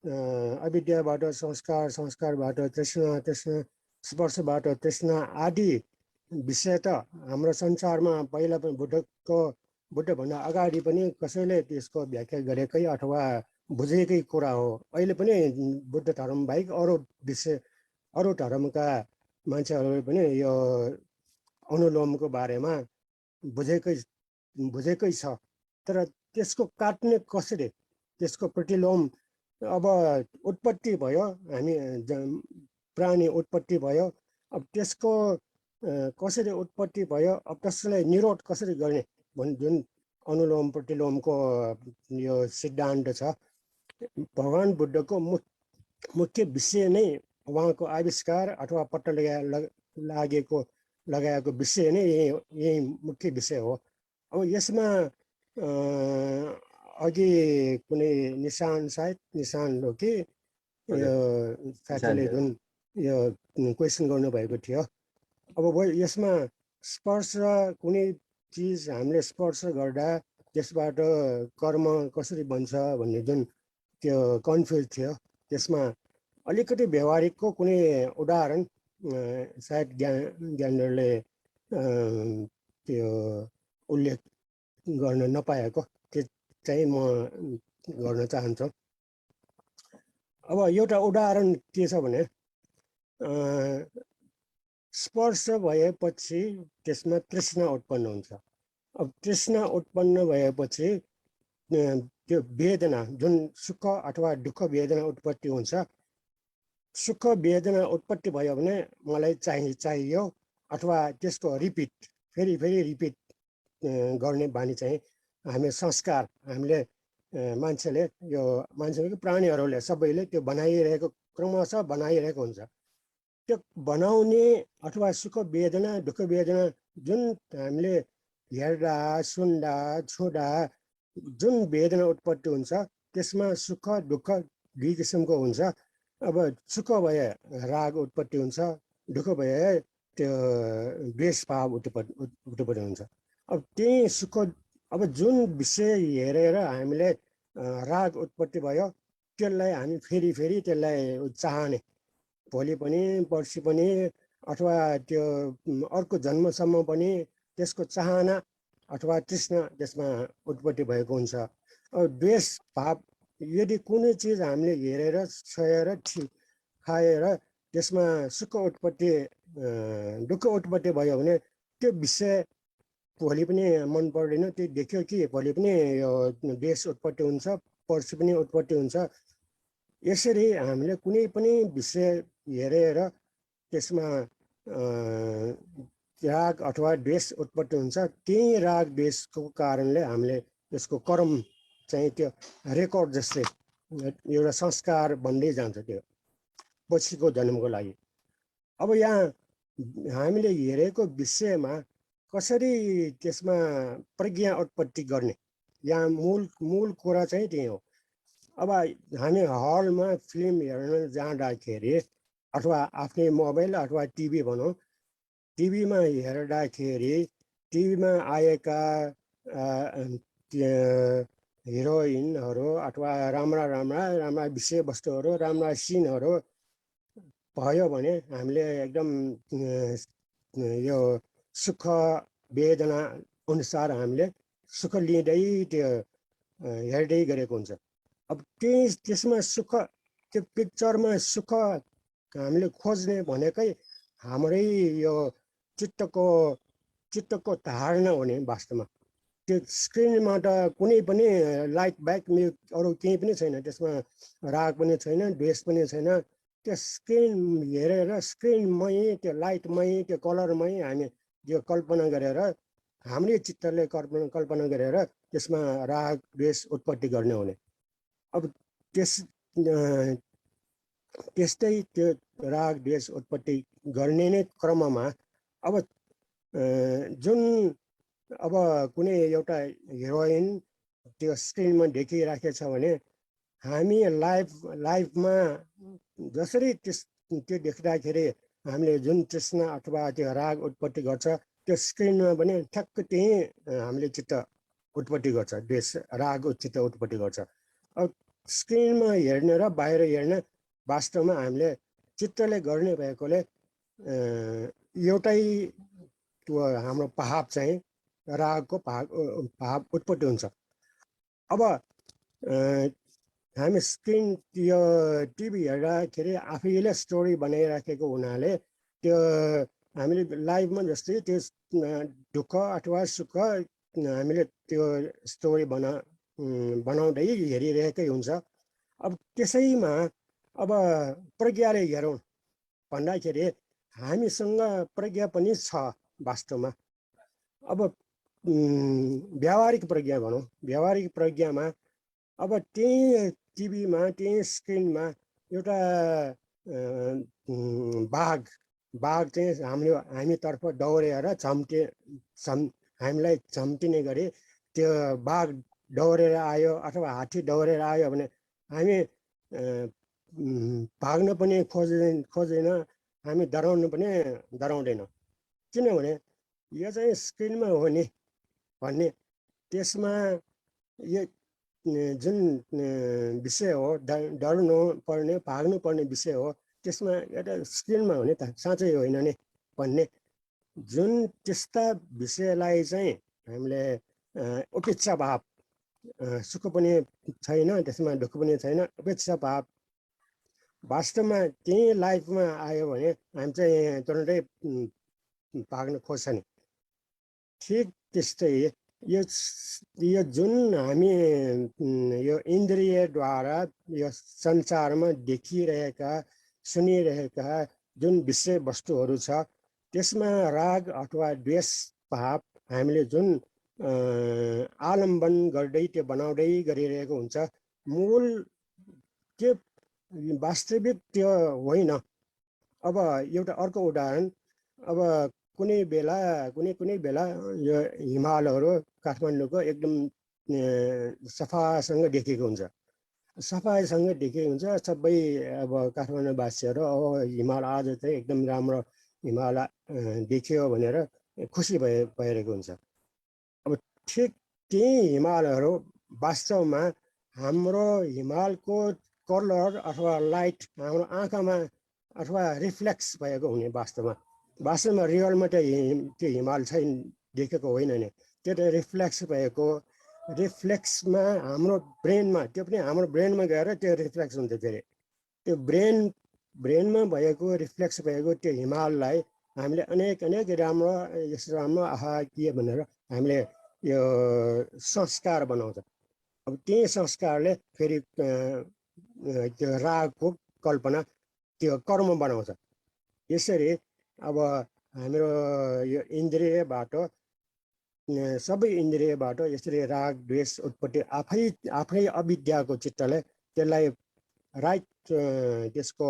अविद्याबाट संस्कार, संस्कारबाट तृष्णा, तृष्णा स्पर्शबाट तृष्णा आदि विषय त हाम्रो संसारमा पहिला पनि बुद्धभन्दा अगाडि पनि कसैले त्यसको व्याख्या गरेकै अथवा बुझेकै कुरा हो। अहिले पनि बुद्ध धर्म बाहेक अरू धर्मका मान्छेहरूले पनि यो अनुलोमको बारेमा बुझेकै छ। तर त्यसको काट्ने कसरी, त्यसको प्रतिलोम अब उत्पत्ति भयो, हामी प्राणी उत्पत्ति भयो, अब त्यसको कसरी उत्पत्ति भयो, अब त्यसलाई निरोध कसरी गर्ने भन्ने जुन अनुलोम प्रतिलोमको यो सिद्धान्त छ, भगवान् बुद्धको मुख्य विषय नै उहाँको आविष्कार अथवा पत्ता लागेको लगाएको विषय नै यही मुख्य विषय हो। अब यसमा अघि कुनै निशान हो कि यो साथीले जुन यो क्वेसन गर्नुभएको थियो। अब यसमा स्पर्श कुनै चिज हामीले स्पर्श गर्दा त्यसबाट कर्म कसरी बन्छ भन्ने जुन त्यो कन्फ्युज थियो, त्यसमा अलिकति व्यवहारिकको कुनै उदाहरण सायद ज्ञानले त्यो उल्लेख गर्न नपाएको त्यो चाहिँ म गर्न चाहन्छु। अब एउटा उदाहरण के छ भने स्पर्श भएपछि त्यसमा तृष्णा उत्पन्न हुन्छ। अब तृष्णा उत्पन्न भएपछि त्यो वेदना जुन सुख अथवा दुःख वेदना उत्पत्ति हुन्छ, सुख वेदना उत्पत्ति भयो भने मलाई चाहियो अथवा त्यसको रिपिट फेरि रिपिट गर्ने बानी चाहिँ हामी संस्कार हामीले मान्छेले यो मान्छेको प्राणीहरूले सबैले त्यो बनाइरहेको क्रमशः बनाइरहेको हुन्छ। त्यो बनाउने अथवा सुख वेदना दुःख वेदना जुन हामीले हेर्दा सुन्दा छुँदा जुन वेदना उत्पत्ति हुन्छ त्यसमा सुख दुःख दुई किसिमको हुन्छ। अब सुख भए राग उत्पत्ति हुन्छ, दुःख भए त्यो द्वेष भाव उत्पत्ति हुन्छ। अब त्यही सुख अब जुन विषय हेरेर हामीले राग उत्पत्ति भयो त्यसलाई हामी फेरि त्यसलाई चाहने, भोलि पनि पर्सि पनि अथवा त्यो अर्को जन्मसम्म पनि त्यसको चाहना अथवा तृष्णा त्यसमा उत्पत्ति भएको हुन्छ। अब द्वेष भाव यदि कुनै चिज हामीले हेरेर छोएर खाएर त्यसमा सुख उत्पत्ति दुःख उत्पत्ति भयो भने त्यो विषय भोलि पनि मन पर्दैन, त्यो देख्यो कि भोलि पनि यो द्वेष उत्पत्ति हुन्छ, पर्सि पनि उत्पत्ति हुन्छ। यसरी हामीले कुनै पनि विषय हेरेर त्यसमा राग अथवा द्वेष उत्पत्ति हुन्छ। त्यही राग द्वेषको कारणले हामीले त्यसको कर्म चाहिँ त्यो रेकर्ड जस्तै एउटा संस्कार बन्दै जान्छ त्यो पछिको जन्मको लागि। अब यहाँ हामीले हेरेको विषयमा कसरी त्यसमा प्रज्ञा उत्पत्ति गर्ने, यहाँ मूल कुरा चाहिँ त्यही हो। अब हामी हलमा फिल्म हेर्न जाँदाखेरि अथवा आफ्नै मोबाइल अथवा टिभी भनौँ, टिभीमा हेर्दाखेरि टिभीमा आएका हिरोइनहरू अथवा राम्रा विषयवस्तुहरू राम्रा सिनहरू भयो भने हामीले एकदम यो सुख वेदना अनुसार हामीले सुख लिँदै त्यो हेर्दै गरेको हुन्छ। अब त्यसमा सुख त्यो पिक्चरमा सुख हामीले खोज्ने भनेकै हाम्रै यो चित्तको धारणा हो नि। वास्तवमा त्यो स्क्रिनमा त कुनै पनि लाइट ब्याक अरू केही पनि छैन, त्यसमा राग पनि छैन द्वेष पनि छैन। त्यो स्क्रिन हेरेर स्क्रिनमै त्यो लाइटमै त्यो कलरमै हामी यो कल्पना गरेर हाम्रै चित्तले कल्पना गरेर त्यसमा राग द्वेष उत्पत्ति गर्ने हुने। अब त्यस्तै त्यो राग द्वेष उत्पत्ति गर्ने नै क्रममा अब जुन अब कुनै एउटा हिरोइन त्यो स्क्रिनमा देखिराखेको छ भने हामी लाइफमा जसरी त्यो देख्दाखेरि हामीले जुन तृष्णा अथवा त्यो राग उत्पत्ति गर्छ त्यो स्क्रिनमा पनि ठ्याक्क त्यही हामीले चित्त उत्पत्ति गर्छ, द्वेष राग चित्त उत्पत्ति गर्छ। अब स्क्रिनमा हेर्ने र बाहिर हेर्ने वास्तवमा हामीले चित्तले गर्ने भएकोले एउटै त्यो हाम्रो भाव चाहिँ रागको भाव उत्पत्ति हुन्छ। अब हामी स्क्रिन यो टिभी हेर्दाखेरि आफैले स्टोरी बनाइराखेको हुनाले त्यो हामीले लाइभमा जस्तै त्यो दुःख अथवा सुख हामीले त्यो स्टोरी बनाउँदै हेरिरहेकै हुन्छ। अब त्यसैमा अब प्रज्ञाले हेरौँ भन्दाखेरि हामीसँग प्रज्ञा पनि छ वास्तवमा। अब व्यावहारिक प्रज्ञा भनौँ, व्यावहारिक प्रज्ञामा अब त्यही टिभीमा त्यही स्क्रिनमा एउटा बाघ बाघ चाहिँ हामीतर्फ दौडेर हामीलाई झम्टिने गरी त्यो बाघ दौडेर आयो अथवा हात्ती दौडेर आयो भने हामी भाग्न पनि खोज्दैन, हामी डराउनु पनि डराउँदैनौँ। किनभने यो चाहिँ स्क्रिनमा हो नि भन्ने, त्यसमा यो जुन विषय हो डर्नु पर्ने भाग्नु पर्ने विषय हो, त्यसमा एउटा स्क्रिनमा हो नि त, साँच्चै होइन नि भन्ने जुन त्यस्ता विषयलाई चाहिँ हामीले उपेक्षा भाव, सुख पनि छैन त्यसमा, दुःख पनि छैन, उपेक्षा भाव वास्तवमा त्यही लाइफमा आयो भने हामी चाहिँ तुरन्तै भाग्न खोज्छ नि। ठिक त्यस्तै यो जुन हामी यो इन्द्रियद्वारा यो संसारमा देखिरहेका सुनिरहेका जुन विषय वस्तुहरू छ, त्यसमा राग अथवा द्वेष भाव हामीले जुन आलम्बन गर्दै त्यो बनाउँदै गरिरहेको हुन्छ, मूल त्यो वास्तविक त्यो होइन। अब एउटा अर्को उदाहरण, अब कुनै बेला यो हिमालहरू काठमाडौँको एकदम सफासँग देखेको हुन्छ, सबै अब काठमाडौँवासीहरू हिमाल आज चाहिँ एकदम राम्रो हिमाल देखियो भनेर खुसी भइरहेको हुन्छ। अब ठिक त्यही हिमालहरू वास्तवमा हाम्रो हिमालको कलर अथवा लाइट हाम्रो आँखामा अथवा रिफ्लेक्स भएको हुने। वास्तवमा रियलमा त त्यो हिमाल छैन, देखेको होइन नि, त्यो त रिफ्लेक्स भएको, रिफ्लेक्समा हाम्रो ब्रेनमा, त्यो पनि हाम्रो ब्रेनमा गएर त्यो रिफ्लेक्स हुन्छ। फेरि त्यो ब्रेनमा भएको रिफ्लेक्स भएको त्यो हिमाललाई हामीले अनेक राम्रो आहा के भनेर हामीले यो संस्कार बनाउँछ। अब त्यही संस्कारले फेरि त्यो रागको कल्पना, त्यो कर्म बनाउँछ। यसरी अब हाम्रो यो इन्द्रियबाट, सबै इन्द्रियबाट यसरी राग द्वेष उत्पत्ति आफै अविद्याको चित्तले त्यसलाई राइट त्यसको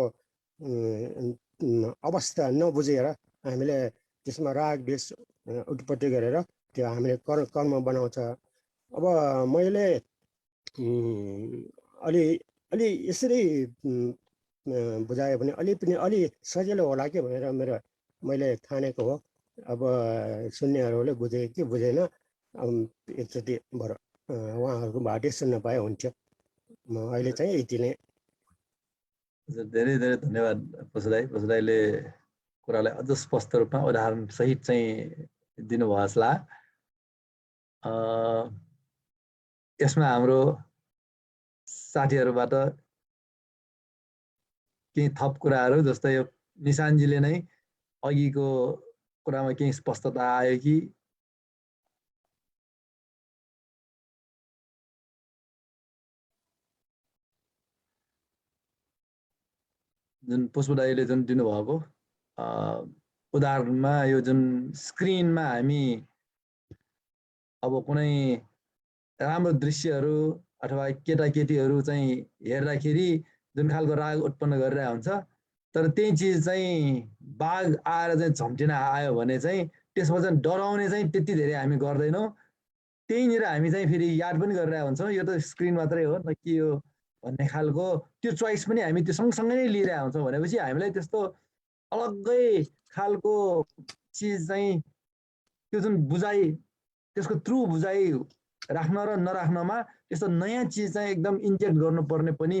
अवस्था नबुझेर हामीले त्यसमा राग द्वेष उत्पत्ति गरेर त्यो हामीले कर्म बनाउँछ। अब मैले अलि यसरी बुझायो भने अलि सजिलो होला कि भनेर मैले ठानेको हो। अब सुन्नेहरूले बुझे कि बुझेन, एकचोटि बरु उहाँहरूको बाटै सुन्न पाए हुन्थ्यो। म अहिले चाहिँ यति नै। धेरै धेरै धन्यवाद पशु दाइले कुरालाई अझ स्पष्ट रूपमा उदाहरण सहित चाहिँ दिनुभयो जस्तो लाग्यो। यसमा हाम्रो साथीहरूबाट केही थप कुराहरू, जस्तै यो निशानजीले नै अघिको कुरामा केही स्पष्टता आयो कि जुन पुष्प दाइले जुन दिनुभएको उदाहरणमा यो जुन स्क्रिनमा हामी अब कुनै राम्रो दृश्यहरू अथवा केटाकेटीहरू चाहिँ हेर्दाखेरि जुन खालको राग उत्पन्न गरिरहेको हुन्छ, तर त्यही चिज चाहिँ बाघ आएर चाहिँ झम्टिन आयो भने चाहिँ त्यसमा चाहिँ डराउने चाहिँ त्यति धेरै हामी गर्दैनौँ। त्यहीँनिर हामी चाहिँ फेरि याद पनि गरिरहेको हुन्छौँ, यो त स्क्रिन मात्रै हो न के हो भन्ने खालको त्यो चोइस पनि हामी त्यो सँगसँगै नै लिइरहेको हुन्छौँ। भनेपछि हामीलाई त्यस्तो अलग्गै खालको चिज चाहिँ त्यो जुन बुझाइ, त्यसको थ्रु बुझाइ राख्न र नराख्नमा त्यस्तो नयाँ चिज चाहिँ एकदम इन्जेक्ट गर्नुपर्ने पनि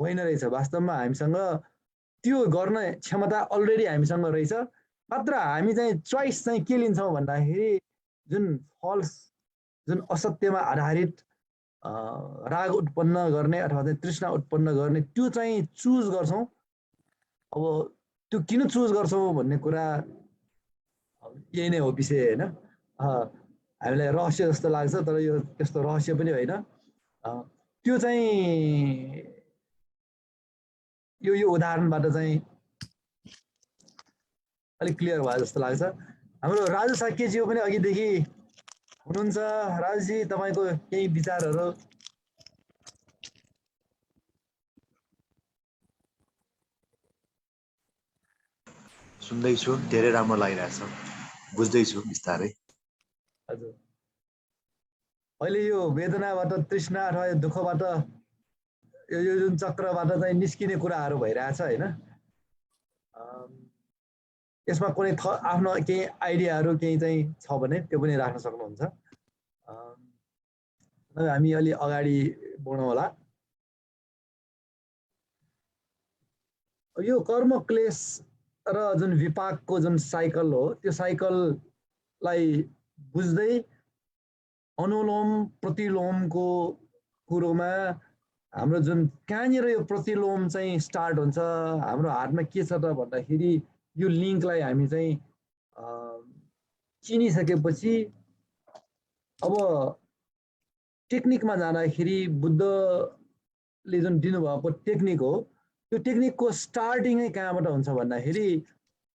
होइन रहेछ। वास्तवमा हामीसँग त्यो गर्ने क्षमता अलरेडी हामीसँग रहेछ, मात्र हामी चाहिँ चोइस चाहिँ के लिन्छौँ भन्दाखेरि जुन फल्स, जुन असत्यमा आधारित राग उत्पन्न गर्ने अथवा चाहिँ तृष्णा उत्पन्न गर्ने त्यो चाहिँ चुज गर्छौँ। अब त्यो किन चुज गर्छौँ भन्ने कुरा यही नै हो विषय, होइन? हामीलाई रहस्य जस्तो लाग्छ, तर यो त्यस्तो रहस्य पनि होइन। त्यो चाहिँ यो उदाहरणबाट चाहिँ अलिक क्लियर भयो जस्तो लाग्छ। हाम्रो राजु साक्यज्यू पनि अघिदेखि हुनुहुन्छ। राजुजी, तपाईँको केही विचारहरू? सुन्दैछु, धेरै राम्रो लागिरहेछ, बुझ्दैछु बिस्तारै। हजुर अहिले यो वेदनाबाट तृष्णा अथवा यो दुःखबाट यो जुन चक्रबाट चाहिँ निस्किने कुराहरू भइरहेछ होइन, यसमा कुनै आफ्नो केही आइडियाहरू केही चाहिँ छ भने त्यो पनि राख्न सक्नुहुन्छ। हामी अलि अगाडि बढौँ होला। यो कर्म क्लेश र जुन विपाकको जुन साइकल हो त्यो साइकललाई बुझ्दै अनुलोम प्रतिलोमको कुरोमा हाम्रो जुन कहाँनिर यो प्रतिलोम चाहिँ स्टार्ट हुन्छ, हाम्रो हातमा के छ त भन्दाखेरि यो लिङ्कलाई हामी चाहिँ चिनिसकेपछि अब टेक्निकमा जाँदाखेरि बुद्धले जुन दिनुभएको टेक्निक हो त्यो टेक्निकको स्टार्टिङै कहाँबाट हुन्छ भन्दाखेरि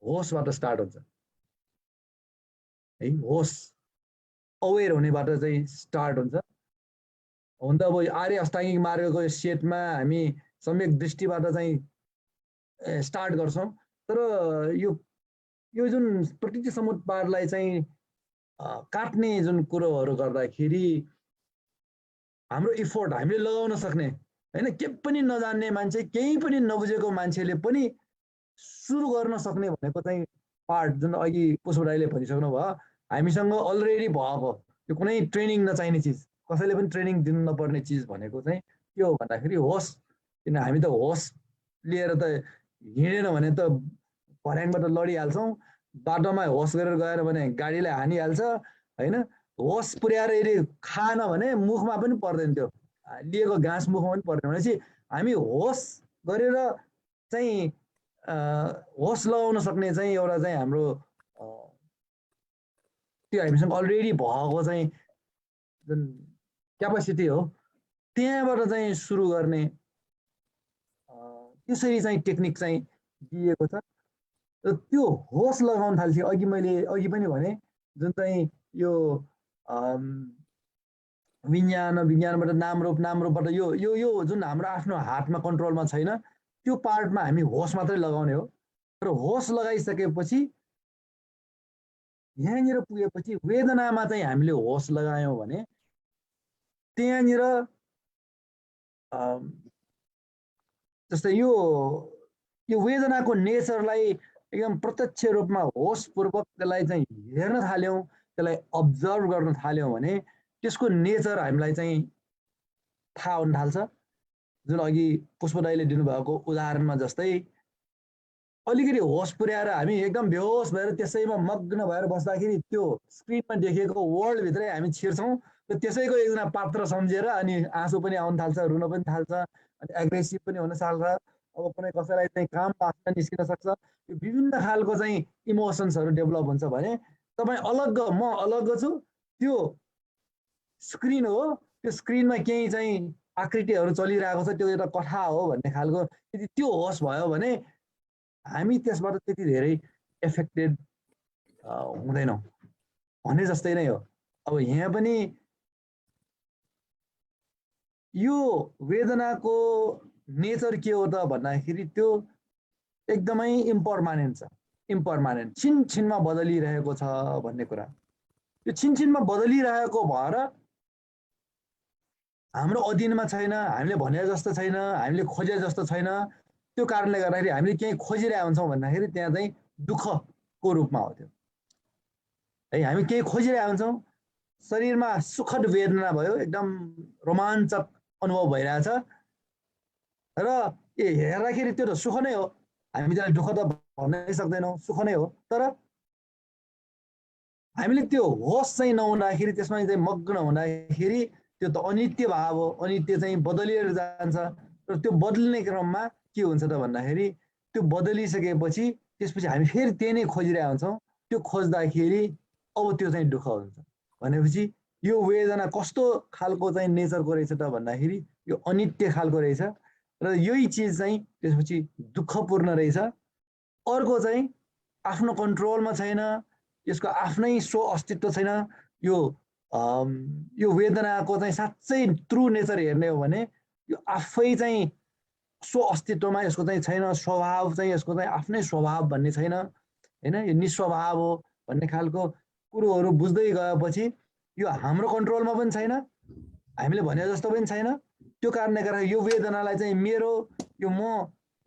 होसबाट स्टार्ट हुन्छ है। होस अवेर हुनेबाट चाहिँ स्टार्ट हुन्छ। हुन त अब आर्य अष्टाङ्गिक मार्गको सेटमा हामी सम्यक दृष्टिबाट चाहिँ स्टार्ट गर्छौँ, तर यो जुन प्रकृति समुत्पादलाई चाहिँ काट्ने जुन कुरोहरू गर्दाखेरि हाम्रो इफोर्ट हामीले लगाउन सक्ने होइन, के पनि नजान्ने मान्छे केही पनि नबुझेको मान्छेले पनि सुरु गर्न सक्ने भनेको चाहिँ पार्ट जुन अघि पुष्प दाइले भनिसक्नु भयो, हामीसँग अलरेडी भएको यो कुनै ट्रेनिङ नचाहिने चिज, कसैले पनि ट्रेनिङ दिनु नपर्ने चिज भनेको चाहिँ के हो भन्दाखेरि होस। किन हामी त होस लिएर त हिँडेन भने त भर्याङबाट लडिहाल्छौँ, बाटोमा होस गरेर गएर भने गाडीलाई हानिहाल्छ होइन। होस पुर्याएर यदि खाएन भने मुखमा पनि पर्दैन, त्यो लिएको घाँस मुखमा पनि पर्दैन। भनेपछि हामी होस गरेर चाहिँ होस लगाउन सक्ने चाहिँ एउटा चाहिँ हाम्रो त्यो हामीसँग अलरेडी भएको चाहिँ जुन क्यापासिटी हो त्यहाँबाट चाहिँ सुरु गर्ने त्यसरी चाहिँ टेक्निक चाहिँ दिएको छ। र त्यो होस लगाउन थाल्छ। अघि पनि भने जुन चाहिँ यो विज्ञानबाट नामरूपबाट यो जुन हाम्रो आफ्नो हातमा कन्ट्रोलमा छैन त्यो पार्टमा हामी होस मात्रै लगाउने हो। र होस लगाइसकेपछि यहाँनिर पुगेपछि वेदनामा चाहिँ हामीले होस लगायौँ भने त्यहाँनिर जस्तै यो वेदनाको नेचरलाई एकदम प्रत्यक्ष रूपमा होसपूर्वक त्यसलाई चाहिँ हेर्न थाल्यौँ, त्यसलाई अब्जर्भ गर्न थाल्यौँ भने त्यसको नेचर हामीलाई चाहिँ थाहा हुन थाल्छ। जुन अघि पुष्प दाइले दिनुभएको उदाहरणमा जस्तै अलिकति होस पुर्याएर हामी एकदम बेहोस भएर त्यसैमा मग्न भएर बस्दाखेरि त्यो स्क्रिनमा देखेको वर्ल्डभित्रै हामी छिर्छौँ र त्यसैको एकजना पात्र सम्झेर अनि आँसु पनि आउन थाल्छ, रुन पनि थाल्छ, अनि एग्रेसिभ पनि हुन थाल्छ। अब कुनै कसैलाई चाहिँ काम बास्न निस्किन सक्छ। यो विभिन्न खालको चाहिँ इमोसन्सहरू डेभलप हुन्छ भने तपाईँ अलग्ग, म अलग्ग छु, त्यो स्क्रिन हो, त्यो स्क्रिनमा केही चाहिँ आकृतिहरू चलिरहेको छ, त्यो एउटा कथा हो भन्ने खालको यदि त्यो होस भयो भने हामी त्यसबाट त्यति धेरै एफेक्टेड हुँदैनौँ भने जस्तै नै हो। अब यहाँ पनि यो वेदनाको नेचर के हो त भन्दाखेरि त्यो एकदमै इम्पर्मानेन्ट छ, इम्पर्मानेन्ट छिनछिनमा बदलिरहेको छ भन्ने कुरा। त्यो छिनछिनमा बदलिरहेको भएर हाम्रो अधीनमा छैन, हामीले भने जस्तो छैन, हामीले खोजे जस्तो छैन। त्यो कारणले गर्दाखेरि हामीले केही खोजिरहेको हुन्छौँ भन्दाखेरि त्यहाँ चाहिँ दुःखको रूपमा हो त्यो है। हामी केही खोजिरहेको हुन्छौँ, शरीरमा सुखद वेदना भयो, एकदम रोमाञ्चक अनुभव भइरहेछ र हेर्दाखेरि त्यो त सुख नै हो, हामी त्यसलाई दुःख त भन्नै सक्दैनौँ, सुख नै हो। तर हामीले त्यो होस चाहिँ नहुँदाखेरि, त्यसमा चाहिँ मग्न हुँदाखेरि त्यो त अनित्य भाव हो, अनित्य चाहिँ बदलिएर जान्छ। र त्यो बदलिने क्रममा के हुन्छ त भन्दाखेरि त्यो बदलिसकेपछि त्यसपछि हामी फेरि त्यही नै खोजिरहेका हुन्छौँ। त्यो खोज्दाखेरि अब त्यो चाहिँ दुःख हुन्छ भनेपछि यो वेदना कस्तो खालको चाहिँ नेचरको रहेछ त भन्दाखेरि यो अनित्य खालको रहेछ र यही चिज चाहिँ त्यसपछि दुःखपूर्ण रहेछ। अर्को चाहिँ आफ्नो कन्ट्रोलमा छैन, यसको आफ्नै स्व अस्तित्व छैन। यो वेदनाको चाहिँ साँच्चै ट्रु नेचर हेर्ने हो भने यो आफै चाहिँ स्व अस्तित्वमा यसको चाहिँ छैन, स्वभाव चाहिँ यसको चाहिँ आफ्नै स्वभाव भन्ने छैन। हैन, यो निस्वभाव हो भन्ने खालको कुरोहरू बुझ्दै गएपछि यो हाम्रो कन्ट्रोलमा पनि छैन, हामीले भने जस्तो पनि छैन। त्यो कारणले गर्दा यो वेदनालाई चाहिँ मेरो यो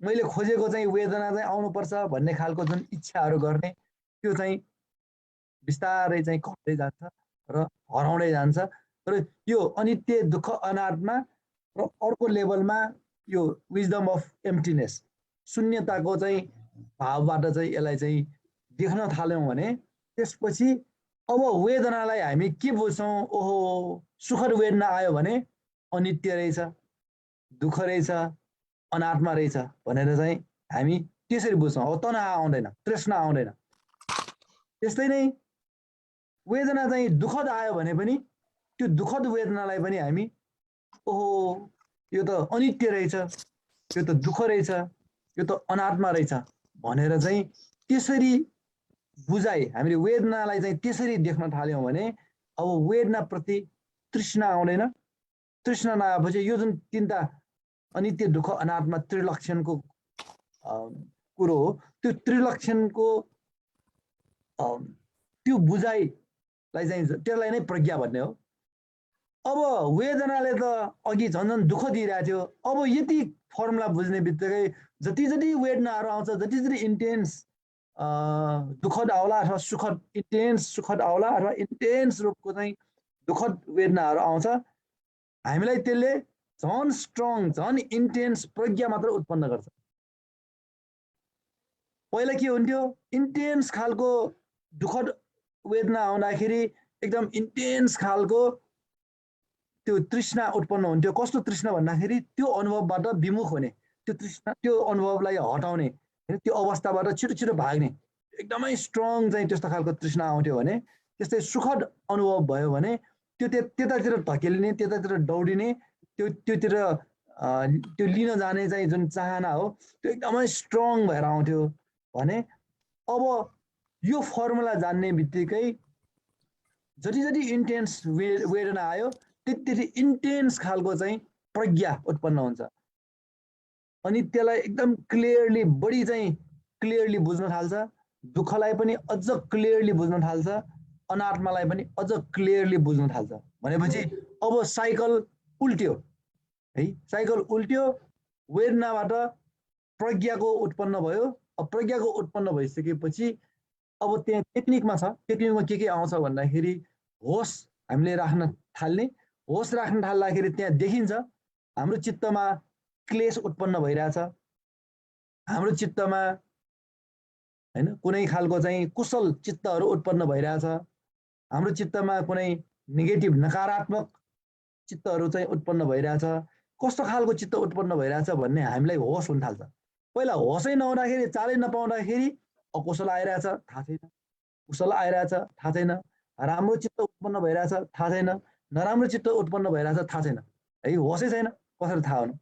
मैले खोजेको चाहिँ वेदना चाहिँ आउनुपर्छ भन्ने खालको जुन इच्छाहरू गर्ने त्यो चाहिँ बिस्तारै चाहिँ घट्दै जान्छ र हराउँदै जान्छ। र यो अनित्य, दुःख, अनात्मा र अर्को लेभलमा यो विजडम अफ एम्प्टीनेस, शून्यताको चाहिँ भावबाट चाहिँ यसलाई चाहिँ देख्न थाल्यौँ भने त्यसपछि अब वेदनालाई हामी के बुझ्छौँ? ओहो, सुखद वेदना आयो भने अनित्य रहेछ, दुःख रहेछ, अनात्मा रहेछ भनेर चाहिँ हामी त्यसरी बुझ्छौँ। अब तनाव आउँदैन, तृष्णा आउँदैन। त्यस्तै नै वेदना चाहिँ दुःखद आयो भने पनि त्यो दुःखद वेदनालाई पनि हामी ओहो, यो त अनित्य रहेछ, यो त दुःख रहेछ, यो त अनात्मा रहेछ भनेर चाहिँ त्यसरी बुझाइ हामीले वेदनालाई चाहिँ त्यसरी देख्न थाल्यौँ भने अब वेदनाप्रति तृष्णा आउँदैन। तृष्णा नआएपछि यो जुन तिनवटा अनित्य, दुःख, अनात्मा त्रिलक्षणको कुरो हो, त्यो त्रिलक्षणको त्यो बुझाइलाई चाहिँ त्यसलाई नै प्रज्ञा भन्ने हो। अब वेदनाले त अघि झन् दुःख दिइरहेको थियो, अब यति फर्मुला बुझ्ने बित्तिकै जति जति वेदनाहरू आउँछ, जति जति इन्टेन्स दुःखद आउला अथवा सुखद, इन्टेन्स सुखद आउला अथवा इन्टेन्स रूपको चाहिँ दुःखद वेदनाहरू आउँछ, हामीलाई त्यसले झन् स्ट्रङ, झन् इन्टेन्स प्रज्ञा मात्र उत्पन्न गर्छ। पहिला के हुन्थ्यो? इन्टेन्स खालको दुःखद वेदना आउँदाखेरि एकदम इन्टेन्स खालको त्यो तृष्णा उत्पन्न हुन्थ्यो। कस्तो तृष्णा भन्दाखेरि त्यो अनुभवबाट विमुख हुने, त्यो तृष्णा, त्यो अनुभवलाई हटाउने, त्यो अवस्थाबाट छिटो छिटो भाग्ने एकदमै स्ट्रङ चाहिँ त्यस्तो खालको तृष्णा आउँथ्यो भने, त्यस्तै सुखद अनुभव भयो भने त्यो त्यतातिर धकेलिने, त्यतातिर दौडिने, त्योतिर त्यो लिन जाने चाहिँ जुन चाहना हो त्यो एकदमै स्ट्रङ भएर आउँथ्यो भने अब यो फर्मुला जान्ने बित्तिकै जति जति इन्टेन्स वेदना आयो त्यति इन्टेन्स खालको चाहिँ प्रज्ञा उत्पन्न हुन्छ। अनि त्यसलाई एकदम क्लियरली, बढी चाहिँ क्लियरली बुझ्न थाल्छ, दुःखलाई पनि अझ क्लियरली बुझ्न थाल्छ, अनात्मालाई पनि अझ क्लियरली बुझ्न थाल्छ। भनेपछि अब साइकल उल्ट्यो है, साइकल उल्ट्यो, वेदनाबाट प्रज्ञाको उत्पन्न भयो। अब प्रज्ञाको उत्पन्न भइसकेपछि अब त्यहाँ टेक्निकमा छ, टेक्निकमा के आउँछ भन्दाखेरि होस हामीले राख्न थाल्ने। होस राख्न थाल्दाखेरि त्यहाँ देखिन्छ हाम्रो चित्तमा क्लेश उत्पन्न भइरहेछ, हाम्रो चित्तमा हैन कुनै खालको चाहिँ कुशल चित्तहरू उत्पन्न भइरहेछ, हाम्रो चित्तमा कुनै नेगेटिभ, नकारात्मक चित्तहरू चाहिँ उत्पन्न भइरहेछ। कस्तो खालको चित्त उत्पन्न भइरहेछ भन्ने हामीलाई होस हुन थाल्छ। पहिला होसै नहुँदाखेरि, चालै नपाउँदाखेरि अकुशल आइरहेछ थाहा छैन, कुशल आइरहेछ थाहा छैन, राम्रो चित्त उत्पन्न भइरहेछ थाहा छैन, नराम्रो चित्त उत्पन्न भइरहेछ थाहा छैन है, होसै छैन, कसरी थाहा हुनु?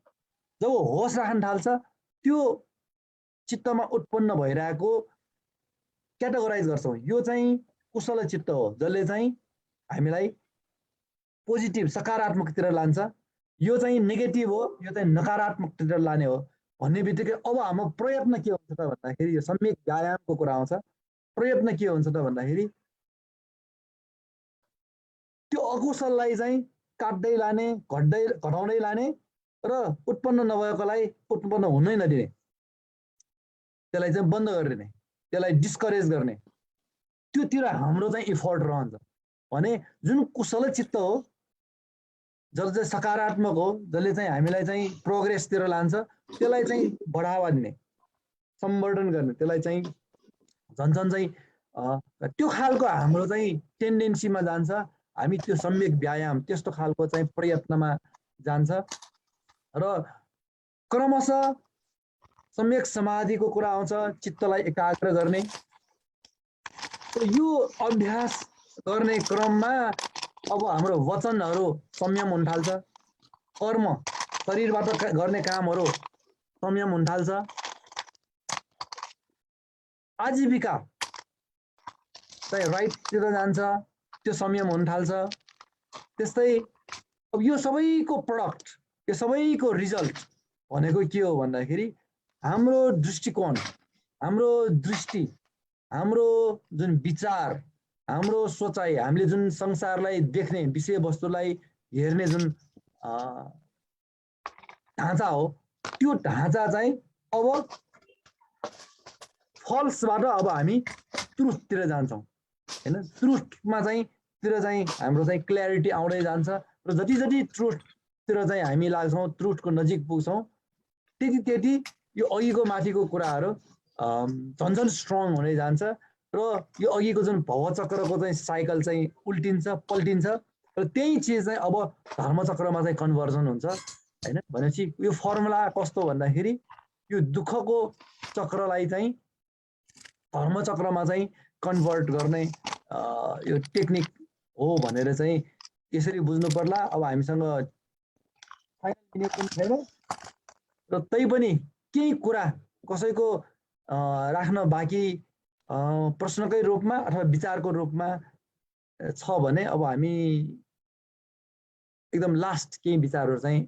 जब होस राख्न थाल्छ त्यो चित्तमा उत्पन्न भइरहेको क्याटेगोराइज गर्छौँ। यो चाहिँ कुशल चित्त हो जसले चाहिँ हामीलाई पोजिटिभ, सकारात्मकतिर लान्छ, यो चाहिँ नेगेटिभ हो, यो चाहिँ नकारात्मकतिर लाने हो भन्ने बित्तिकै अब हाम्रो प्रयत्न के हुन्छ त भन्दाखेरि यो सम्यक व्यायामको कुरा आउँछ। प्रयत्न के हुन्छ त भन्दाखेरि त्यो अकुशललाई चाहिँ काट्दै लाने, घटाउँदै लाने र उत्पन्न नभएकोलाई उत्पन्न हुनै नदिने, त्यसलाई चाहिँ बन्द गरिदिने, त्यसलाई डिस्करेज गर्ने, त्योतिर हाम्रो चाहिँ इफोर्ट रहन्छ। भने जुन कुशल चित्त हो, जसले चाहिँ सकारात्मक हो, जसले चाहिँ हामीलाई चाहिँ प्रोग्रेसतिर लान्छ, त्यसलाई चाहिँ बढावा दिने, सम्वर्धन गर्ने, त्यसलाई चाहिँ झन्झन चाहिँ त्यो खालको हाम्रो चाहिँ टेन्डेन्सीमा जान्छ। हामी त्यो सम्यक व्यायाम, त्यस्तो खालको चाहिँ प्रयत्नमा जान्छ र क्रमशः सम्यक समाधिको कुरा आउँछ, चित्तलाई एकाग्र गर्ने। यो अभ्यास गर्ने क्रममा अब हाम्रो वचनहरू संयम हुन थाल्छ, कर्म, शरीरबाट गर्ने कामहरू संयम हुन थाल्छ, आजीविका चाहिँ राइटतिर जान्छ, त्यो संयम हुन थाल्छ। त्यस्तै अब यो सबैको प्रडक्ट, यो सबैको रिजल्ट भनेको के हो भन्दाखेरि हाम्रो दृष्टिकोण, हाम्रो दृष्टि, हाम्रो जुन विचार, हाम्रो सोचाइ, हामीले जुन संसारलाई देख्ने, विषयवस्तुलाई हेर्ने जुन ढाँचा हो, त्यो ढाँचा चाहिँ अब फल्सबाट अब हामी ट्रुथतिर जान्छौँ हैन। ट्रुथमा चाहिँ हाम्रो चाहिँ क्ल्यारिटी आउँदै जान्छ र जति जति ट्रुथतिर चाहिँ हामी लाग्छौँ, ट्रुथको नजिक पुग्छौँ, त्यति यो अघिको माथिको कुराहरू झन् स्ट्रङ हुँदै जान्छ र यो अघिको जुन भवचक्रको चाहिँ साइकल चाहिँ उल्टिन्छ, पल्टिन्छ र त्यही चिज चाहिँ अब धर्मचक्रमा चाहिँ कन्भर्जन हुन्छ हैन। भनेपछि यो फर्मुला कस्तो भन्दाखेरि यो दुःखको चक्रलाई चाहिँ धर्मचक्रमा चाहिँ कन्भर्ट गर्ने यो टेक्निक हो भनेर चाहिँ यसरी बुझ्नु पर्ला। अब हामीसँग फाइनल मिनेट पनि छैन र तै पनि केही कुरा कसैको राख्न बाँकी प्रश्नकै रूपमा अथवा विचारको रूपमा छ भने अब हामी एकदम लास्ट केही विचारहरू चाहिँ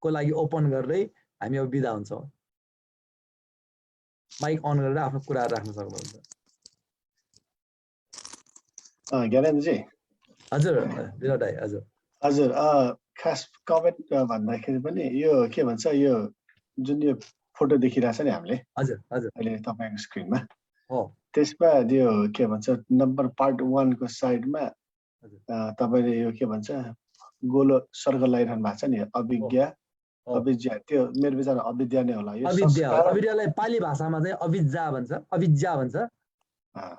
को लागि ओपन गर्दै हामी अब बिदा हुन्छौँ। माइक अन गरेर आफ्नो कुराहरू राख्न सक्नुहुन्छ। ज्ञानेन्द्रजी। हजुर विराट दाइ। हजुर हजुर खास कमेन्ट भन्दाखेरि पनि यो के भन्छ, यो जुन यो फोटो देखिरहेछ नि हामीले हजुर हजुर अहिले तपाईँको स्क्रिनमा, हो त्यसमा यो के भन्छ नम्बर पार्ट 1 को साइडमा तपाईँले यो के भन्छ गोलो सर्कल लगाइरहनु भएको छ नि, अभिज्ञा अविद्या, त्यो मेरो विचारमा अविद्या नै होला। यो अविद्यालाई पाली भाषामा चाहिँ अविद्या भन्छ, अविद्या भन्छ,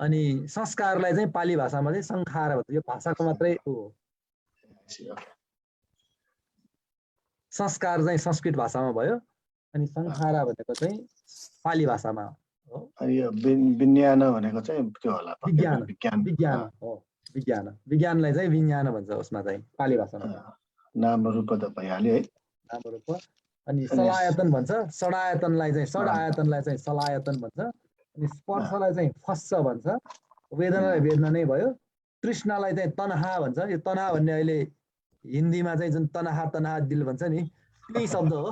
अनि संस्कारलाई चाहिँ पाली भाषामा चाहिँ संखार भन्छ। यो भाषाको मात्रै हो। संस्कार चाहिँ संस्कृत भाषामा भयो अनि संखारा भनेको चाहिँ पाली भाषामा हो। अनि यो विज्ञान भनेको चाहिँ त्यो होला, विज्ञान हो। विज्ञानलाई चाहिँ विज्ञान भन्छ, उसमा चाहिँ पाली भाषामा नाम रूप त भइहाल्यो है, नाम रूप। अनि सलायतन भन्छ, षडायतनलाई चाहिँ सलायतन भन्छ, अनि स्पर्शलाई चाहिँ फस्स भन्छ, वेदनालाई वेदना नै भयो, तृष्णालाई चाहिँ तनहा भन्छ। यो तनहा भन्ने अहिले हिन्दीमा चाहिँ जुन तनहा दिल भन्छ नि, त्यही शब्द हो।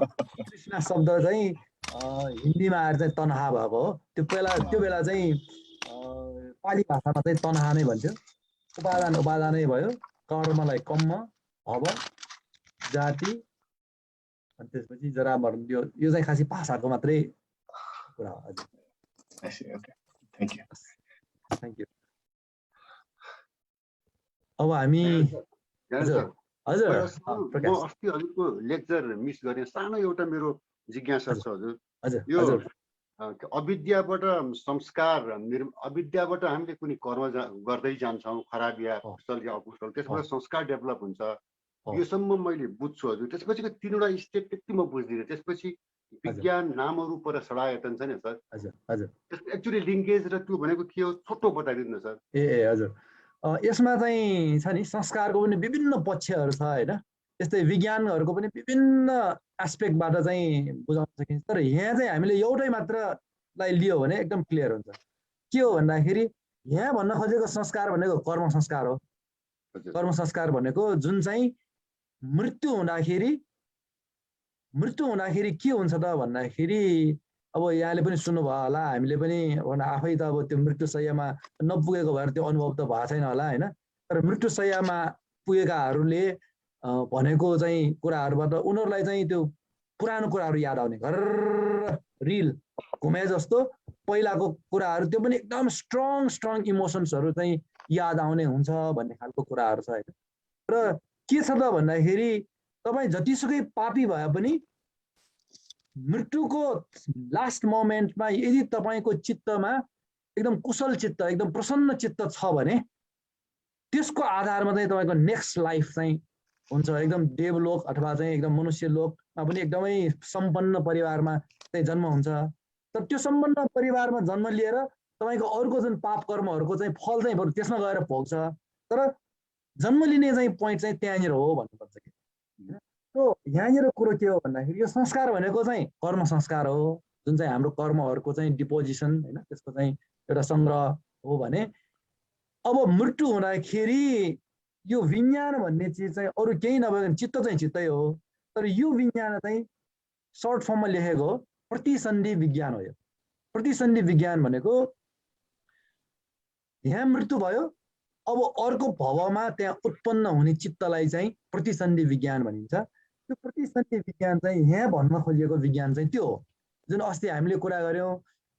तृष्णा शब्द चाहिँ हिन्दीमा आएर चाहिँ तनहा भएको हो। त्यो बेला चाहिँ पाली भाषामा चाहिँ तनहा नै भन्थ्यो। उपादानै भयो, कर्मलाई कर्म, भव, जाति, अनि त्यसपछि जरा मरण। यो चाहिँ खासै भाषाको मात्रै कुरा हो। Thank you. अब हामी हजुर हजुर म अस्ति हजुरको लेक्चर मिस गरेँ। सानो एउटा मेरो जिज्ञासा छ हजुर। यो अविद्याबाट संस्कार, अविद्याबाट हामीले कुनै कर्म गर्दै जान्छौँ, खराब या कुशल या अकुशल, त्यसबाट संस्कार डेभलप हुन्छ, योसम्म मैले बुझ्छु हजुर। त्यसपछिको 3वटा स्टेप त्यति म बुझ्दिनँ। त्यसपछि विज्ञान, नाम रूप र षडायतन छ नि सर, त्यसको एक्चुअली लिङ्केज र त्यो भनेको के हो, छोटो बताइदिनु न सर। हजुर यसमा चाहिँ छ नि, संस्कारको पनि विभिन्न पक्षहरू छ हैन। त्यस्तै विज्ञानहरूको पनि विभिन्न एस्पेक्टबाट चाहिँ बुझाउन सकिन्छ। तर यहाँ चाहिँ हामीले एउटै मात्रलाई लियो भने एकदम क्लियर हुन्छ। के हो भन्दाखेरि यहाँ भन्न खोजेको संस्कार भनेको कर्म संस्कार हो। कर्म संस्कार भनेको जुन चाहिँ मृत्यु हुँदाखेरि के हुन्छ त भन्दाखेरि, अब यहाँले पनि सुन्नुभयो होला, हामीले पनि आफै त अब त्यो मृत्युशय्यामा नपुगेको भएर त्यो अनुभव त भएको छैन होला हैन। तर मृत्युशय्यामा पुगेकाहरूले भनेको चाहिँ कुराहरूबाट उनीहरूलाई चाहिँ त्यो पुरानो कुराहरू याद आउने, घर रिल घुमे जस्तो पहिलाको कुराहरू, त्यो पनि एकदम स्ट्रङ इमोसन्सहरू चाहिँ याद आउने हुन्छ भन्ने खालको कुराहरू छ हैन। र के छ त भन्दाखेरि तपाईँ जतिसुकै पापी भए पनि मृत्युको लास्ट मोमेन्टमा यदि तपाईँको चित्तमा एकदम कुशल चित्त, एकदम प्रसन्न चित्त छ भने त्यसको आधारमा चाहिँ तपाईँको नेक्स्ट लाइफ चाहिँ हुन्छ एकदम देवलोक अथवा चाहिँ एकदम मनुष्य लोकमा पनि एकदमै सम्पन्न परिवारमा चाहिँ जन्म हुन्छ। तर त्यो सम्पन्न परिवारमा जन्म लिएर तपाईँको अर्को जुन पाप कर्महरूको चाहिँ फल चाहिँ बरु त्यसमा गएर भोग्छ। तर जन्म लिने चाहिँ पोइन्ट चाहिँ त्यहाँनिर हो भन्नुपर्छ कि। त्यो यहाँनिर कुरो के हो भन्दाखेरि यो संस्कार भनेको चाहिँ कर्म संस्कार हो, जुन चाहिँ हाम्रो कर्महरूको चाहिँ डिपोजिसन हैन, त्यसको चाहिँ एउटा सङ्ग्रह हो भने अब मृत्यु हुँदाखेरि यो विज्ञान भन्ने चिज चाहिँ अरू केही नभएको, चित्त चाहिँ चित्तै हो। तर यो विज्ञान चाहिँ सर्ट फर्ममा लेखेको हो प्रतिसन्धि विज्ञान हो। यो प्रतिसन्धि विज्ञान भनेको यहाँ मृत्यु भयो, अब अर्को भवमा त्यहाँ उत्पन्न हुने चित्तलाई चाहिँ प्रतिसन्धि विज्ञान भनिन्छ। त्यो प्रतिसन्धि विज्ञान चाहिँ यहाँ भन्न खोजिएको विज्ञान चाहिँ त्यो हो जुन अस्ति हामीले कुरा गऱ्यौँ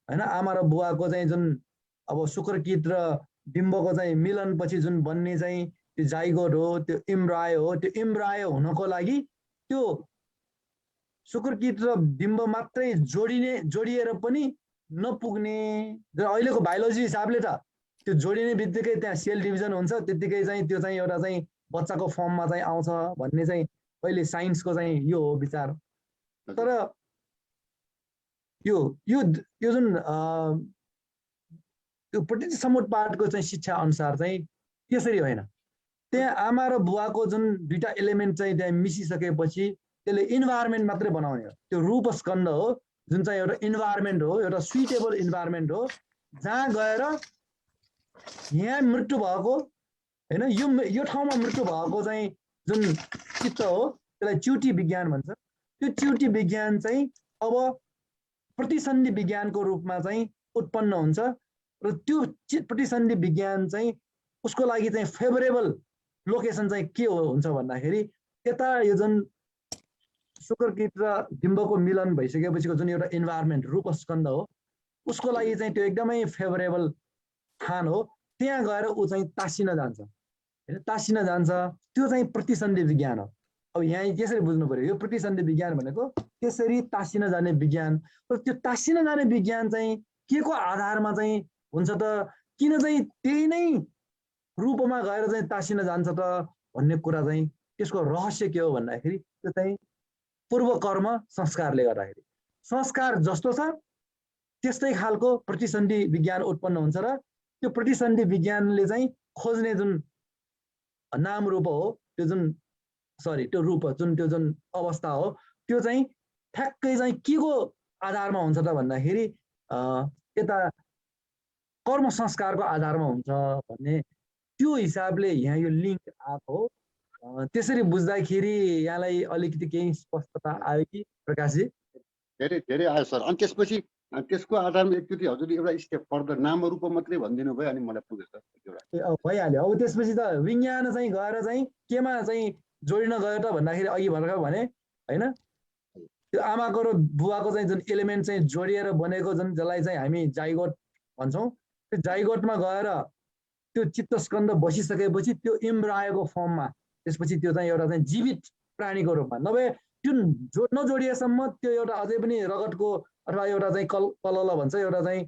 हैन। आमा र बुवाको चाहिँ जुन अब शुक्रकीट र डिम्बको चाहिँ मिलनपछि जुन बन्ने चाहिँ त्यो जाइगोट हो, त्यो इम्ब्रायो हो। त्यो इम्ब्रायो हुनको लागि त्यो शुक्रकीट र डिम्ब मात्रै जोडिएर पनि नपुग्ने, अहिलेको बायोलोजी हिसाबले त त्यो जोडिने बित्तिकै त्यहाँ सेल डिभिजन हुन्छ, त्यतिकै चाहिँ त्यो चाहिँ एउटा चाहिँ बच्चाको फर्ममा चाहिँ आउँछ भन्ने चाहिँ अहिले साइन्सको चाहिँ यो हो विचार। तर यो यो यो जुन त्यो प्रतिसम्मत पाठको चाहिँ शिक्षा अनुसार चाहिँ त्यसरी होइन। त्यहाँ आमा र बुवाको जुन दुईटा एलिमेन्ट चाहिँ त्यहाँ मिसिसकेपछि त्यसले इन्भाइरोमेन्ट मात्रै बनाउने हो। त्यो रूप स्कन्द हो जुन चाहिँ एउटा इन्भाइरोमेन्ट हो, एउटा सुइटेबल इन्भाइरोमेन्ट हो जहाँ गएर यहाँ मृत्यु भएको हैन, यो ठाउँमा मृत्यु भएको चाहिँ जुन चित्त हो त्यसलाई च्युति विज्ञान भन्छ। त्यो च्युति विज्ञान चाहिँ अब प्रतिसन्धि विज्ञानको रूपमा चाहिँ उत्पन्न हुन्छ र त्यो प्रतिसन्धि विज्ञान चाहिँ उसको लागि चाहिँ फेभरेबल लोकेसन चाहिँ के हुन्छ भन्दाखेरि यता यो जुन शुक्रकीट र डिम्बको मिलन भइसकेपछिको जुन एउटा इन्भाइरोमेन्ट रूपस्कन्द हो उसको लागि चाहिँ त्यो एकदमै फेभरेबल स्थान हो। त्यहाँ गएर ऊ चाहिँ तासिन जान्छ हैन, तासिन जान्छ। त्यो चाहिँ प्रतिसन्धि विज्ञान हो। अब यहाँ त्यसरी बुझ्नु पर्यो, यो प्रतिसन्धि विज्ञान भनेको त्यसरी तासिन जाने विज्ञान। तर त्यो तासिन जाने विज्ञान चाहिँ के को आधारमा चाहिँ हुन्छ त, किन चाहिँ त्यही नै रूपमा गएर चाहिँ तासिन जान्छ त भन्ने कुरा चाहिँ त्यसको रहस्य के हो भन्दाखेरि त्यो चाहिँ पूर्व कर्म संस्कारले गर्दाखेरि संस्कार जस्तो छ त्यस्तै खालको प्रतिसन्धि विज्ञान उत्पन्न हुन्छ र त्यो प्रतिसन्धि विज्ञानले चाहिँ खोज्ने जुन नाम रूप हो, त्यो जुन त्यो रूप जुन त्यो जुन अवस्था हो त्यो चाहिँ ठ्याक्कै चाहिँ के को आधारमा हुन्छ त भन्दाखेरि यता कर्म संस्कारको आधारमा हुन्छ भन्ने त्यो हिसाबले यहाँ यो लिङ्क आएको हो। त्यसरी बुझ्दाखेरि यहाँलाई अलिकति केही स्पष्टता आयो कि प्रकाशजी? धेरै धेरै आयो सर। अनि त्यसपछि त्यसको आधारमा एकचोटि हजुरले एउटा स्टेप फर्दर नाम रूप मात्रै भनिदिनु भयो अनि मलाई पुग्यो सर। भइहाल्यो। अब त्यसपछि त विज्ञान चाहिँ गएर चाहिँ केमा चाहिँ जोडिन गयो त भन्दाखेरि अघि भर्खर भने होइन, त्यो आमाको र बुवाको चाहिँ जुन एलिमेन्ट चाहिँ जोडिएर बनेको जुन जसलाई चाहिँ हामी जाइगोट भन्छौँ, त्यो जाइगोटमा गएर त्यो चित्तस्कन्द बसिसकेपछि त्यो इम्ब्रायोको फर्ममा त्यसपछि त्यो चाहिँ एउटा चाहिँ जीवित प्राणीको रूपमा, नभए त्यो नजोडिएसम्म त्यो एउटा अझै पनि रगतको अथवा एउटा चाहिँ कलल भन्छ एउटा चाहिँ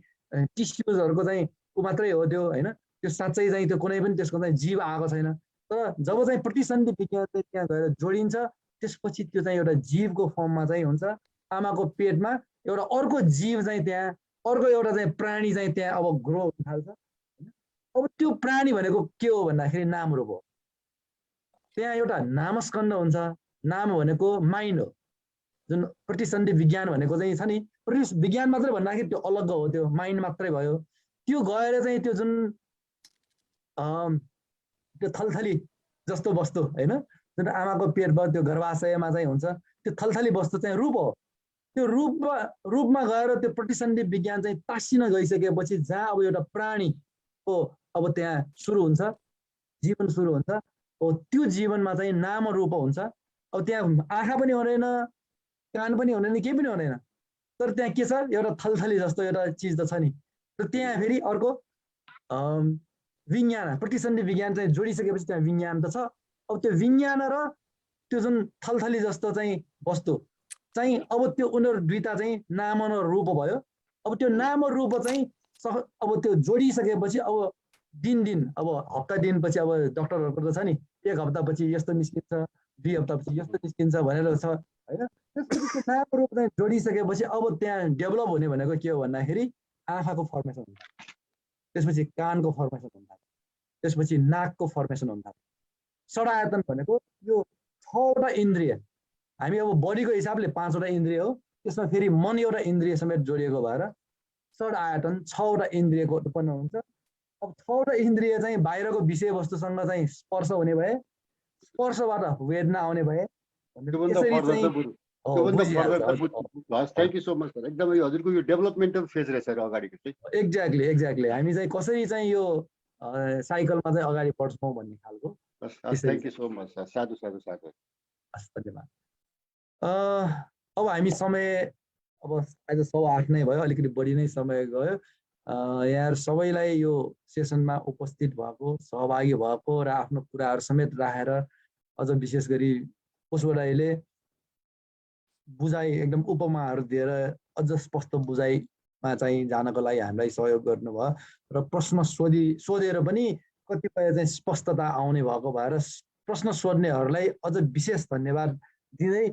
टिस्युजहरूको चाहिँ ऊ मात्रै हो त्यो होइन। त्यो साँच्चै चाहिँ त्यो कुनै पनि त्यसको चाहिँ जीव आएको छैन। तर जब चाहिँ प्रतिसन्धि विज्ञान चाहिँ त्यहाँ गएर जोडिन्छ त्यसपछि त्यो चाहिँ एउटा जीवको फर्ममा चाहिँ हुन्छ। आमाको पेटमा एउटा अर्को जीव चाहिँ त्यहाँ अर्को एउटा चाहिँ प्राणी चाहिँ त्यहाँ अब ग्रो हुन थाल्छ। अब त्यो प्राणी भनेको के हो भन्दाखेरि नाम रूप हो। त्यहाँ एउटा नामस्कन्द हुन्छ। नाम भनेको माइन्ड हो। जुन प्रतिसन्धि विज्ञान भनेको चाहिँ छ नि, विज्ञान मात्रै भन्दाखेरि त्यो अलग हो, त्यो माइन्ड मात्रै भयो। त्यो गएर चाहिँ त्यो जुन त्यो थलथली जस्तो वस्तु होइन, जुन आमाको पेटबाट त्यो गर्भाशयमा चाहिँ हुन्छ, त्यो थलथली वस्तु चाहिँ रूप हो। त्यो रूपमा गएर त्यो प्रतिसन्धि विज्ञान चाहिँ तासिन गइसकेपछि जहाँ अब एउटा प्राणीको अब त्यहाँ सुरु हुन्छ, जीवन सुरु हुन्छ। अब त्यो जीवनमा चाहिँ नाम रूप हुन्छ। अब त्यहाँ आँखा पनि हुँदैन, कान पनि हुँदैन, केही पनि हुँदैन। तर त्यहाँ के छ, एउटा थलथली जस्तो एउटा चिज त छ नि। र त्यहाँ फेरि अर्को विज्ञान, प्रतिसन्धि विज्ञान चाहिँ जोडिसकेपछि त्यहाँ विज्ञान त छ। अब त्यो विज्ञान र त्यो जुन थलथली जस्तो चाहिँ वस्तु चाहिँ अब त्यो उनीहरू दुईटा चाहिँ नाम र रूप भयो। अब त्यो नाम र रूप चाहिँ अब त्यो जोडिसकेपछि अब दिन अब हप्ता दिनपछि अब डक्टरहरूको त छ नि, एक हप्तापछि यस्तो निस्किन्छ, 2 हप्तापछि यस्तो निस्किन्छ भनेर छ होइन। त्यसपछि त्यो नाम रूप चाहिँ जोडिसकेपछि अब त्यहाँ डेभलप हुने भनेको के हो भन्दाखेरि आँखाको फर्मेसन हुन्छ, त्यसपछि कानको फर्मेसन हुन्छ, त्यसपछि नाकको फर्मेसन हुन्छ। षडायतन भनेको यो 6वटा इन्द्रिय, हामी अब बडीको हिसाबले 5वटा इन्द्रिय हो, त्यसमा फेरि मन एउटा इन्द्रिय समेत जोडिएको भएर षडायतन 6वटा इन्द्रियको उत्पन्न हुन्छ। अब 6वटा इन्द्रिय चाहिँ बाहिरको विषयवस्तुसँग चाहिँ स्पर्श हुने भए, स्पर्शबाट वेदना आउने भए, यसरी चाहिँ त्योभन्दा बुझिहाल्छ, फर्दर त thank you so much sir. एकदमै हजुरको यो डेभलपमेन्टल फेज रहेछ अगाडिको चाहिँ। एक्ज्याक्टली हामी चाहिँ कसरी चाहिँ यो साइकलमा चाहिँ अगाडि बढ्छौँ भन्ने खालको। Thank you so much sir. साधु साधु साधु। धन्यवाद। अब हामी समय अब आज 8:15 नै भयो, अलिकति बढी नै समय गयो। यहाँ सबैलाई यो सेसनमा उपस्थित भएको, सहभागी भएको र आफ्नो कुराहरू समेत राखेर अझ विशेष गरी पुष्प दाइले बुझाइ एकदम उपमाहरू दिएर अझ स्पष्ट बुझाइमा चाहिँ जानको लागि हामीलाई सहयोग गर्नुभयो र प्रश्न सोधेर पनि कतिपय चाहिँ स्पष्टता आउने भएको भएर प्रश्न सोध्नेहरूलाई अझ विशेष धन्यवाद दिँदै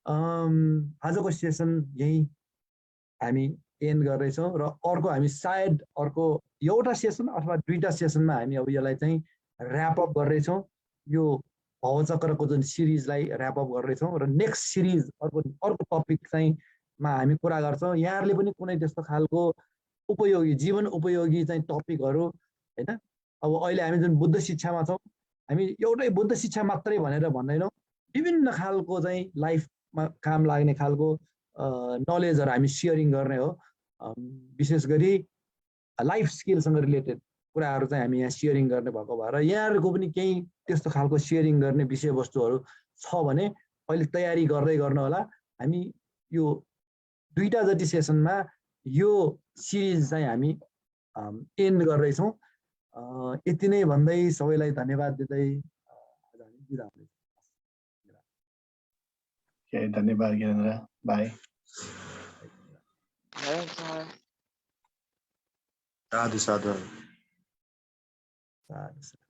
आजको सेसन यही हामी एन्ड गर्दैछौँ र अर्को हामी सायद अर्को एउटा सेसन अथवा 2टा सेसनमा हामी अब यसलाई चाहिँ ऱ्यापअप गर्दैछौँ। यो भवचक्रको जुन सिरिजलाई ऱ्यापअप गर्दैछौँ र नेक्स्ट सिरिज अर्को टपिक चाहिँ मा हामी कुरा गर्छौँ। यहाँहरूले पनि कुनै त्यस्तो खालको उपयोगी जीवन उपयोगी चाहिँ टपिकहरू हैन, अब अहिले हामी जुन बुद्ध शिक्षामा छौँ, हामी एउटै बुद्ध शिक्षा मात्रै भनेर भन्दैनौँ, विभिन्न खालको चाहिँ लाइफमा काम लाग्ने खालको नलेजहरू हामी सेयरिङ गर्ने हो। विशेष गरी लाइफ स्किलसँग रिलेटेड कुराहरू चाहिँ हामी यहाँ सेयरिङ गर्ने भएको भएर यहाँहरूको पनि केही त्यस्तो खालको सेयरिङ गर्ने विषयवस्तुहरू छ भने अहिले तयारी गर्दै गर्नु होला। हामी यो 2टा जति सेसनमा यो सिरिज चाहिँ हामी एन्ड गर्दैछौँ। यति नै भन्दै सबैलाई धन्यवाद दिँदै आज हामी बिदा हुँदैछौँ। धन्यवाद गिरेन्द्र। बाई। साधु साधु। साधु।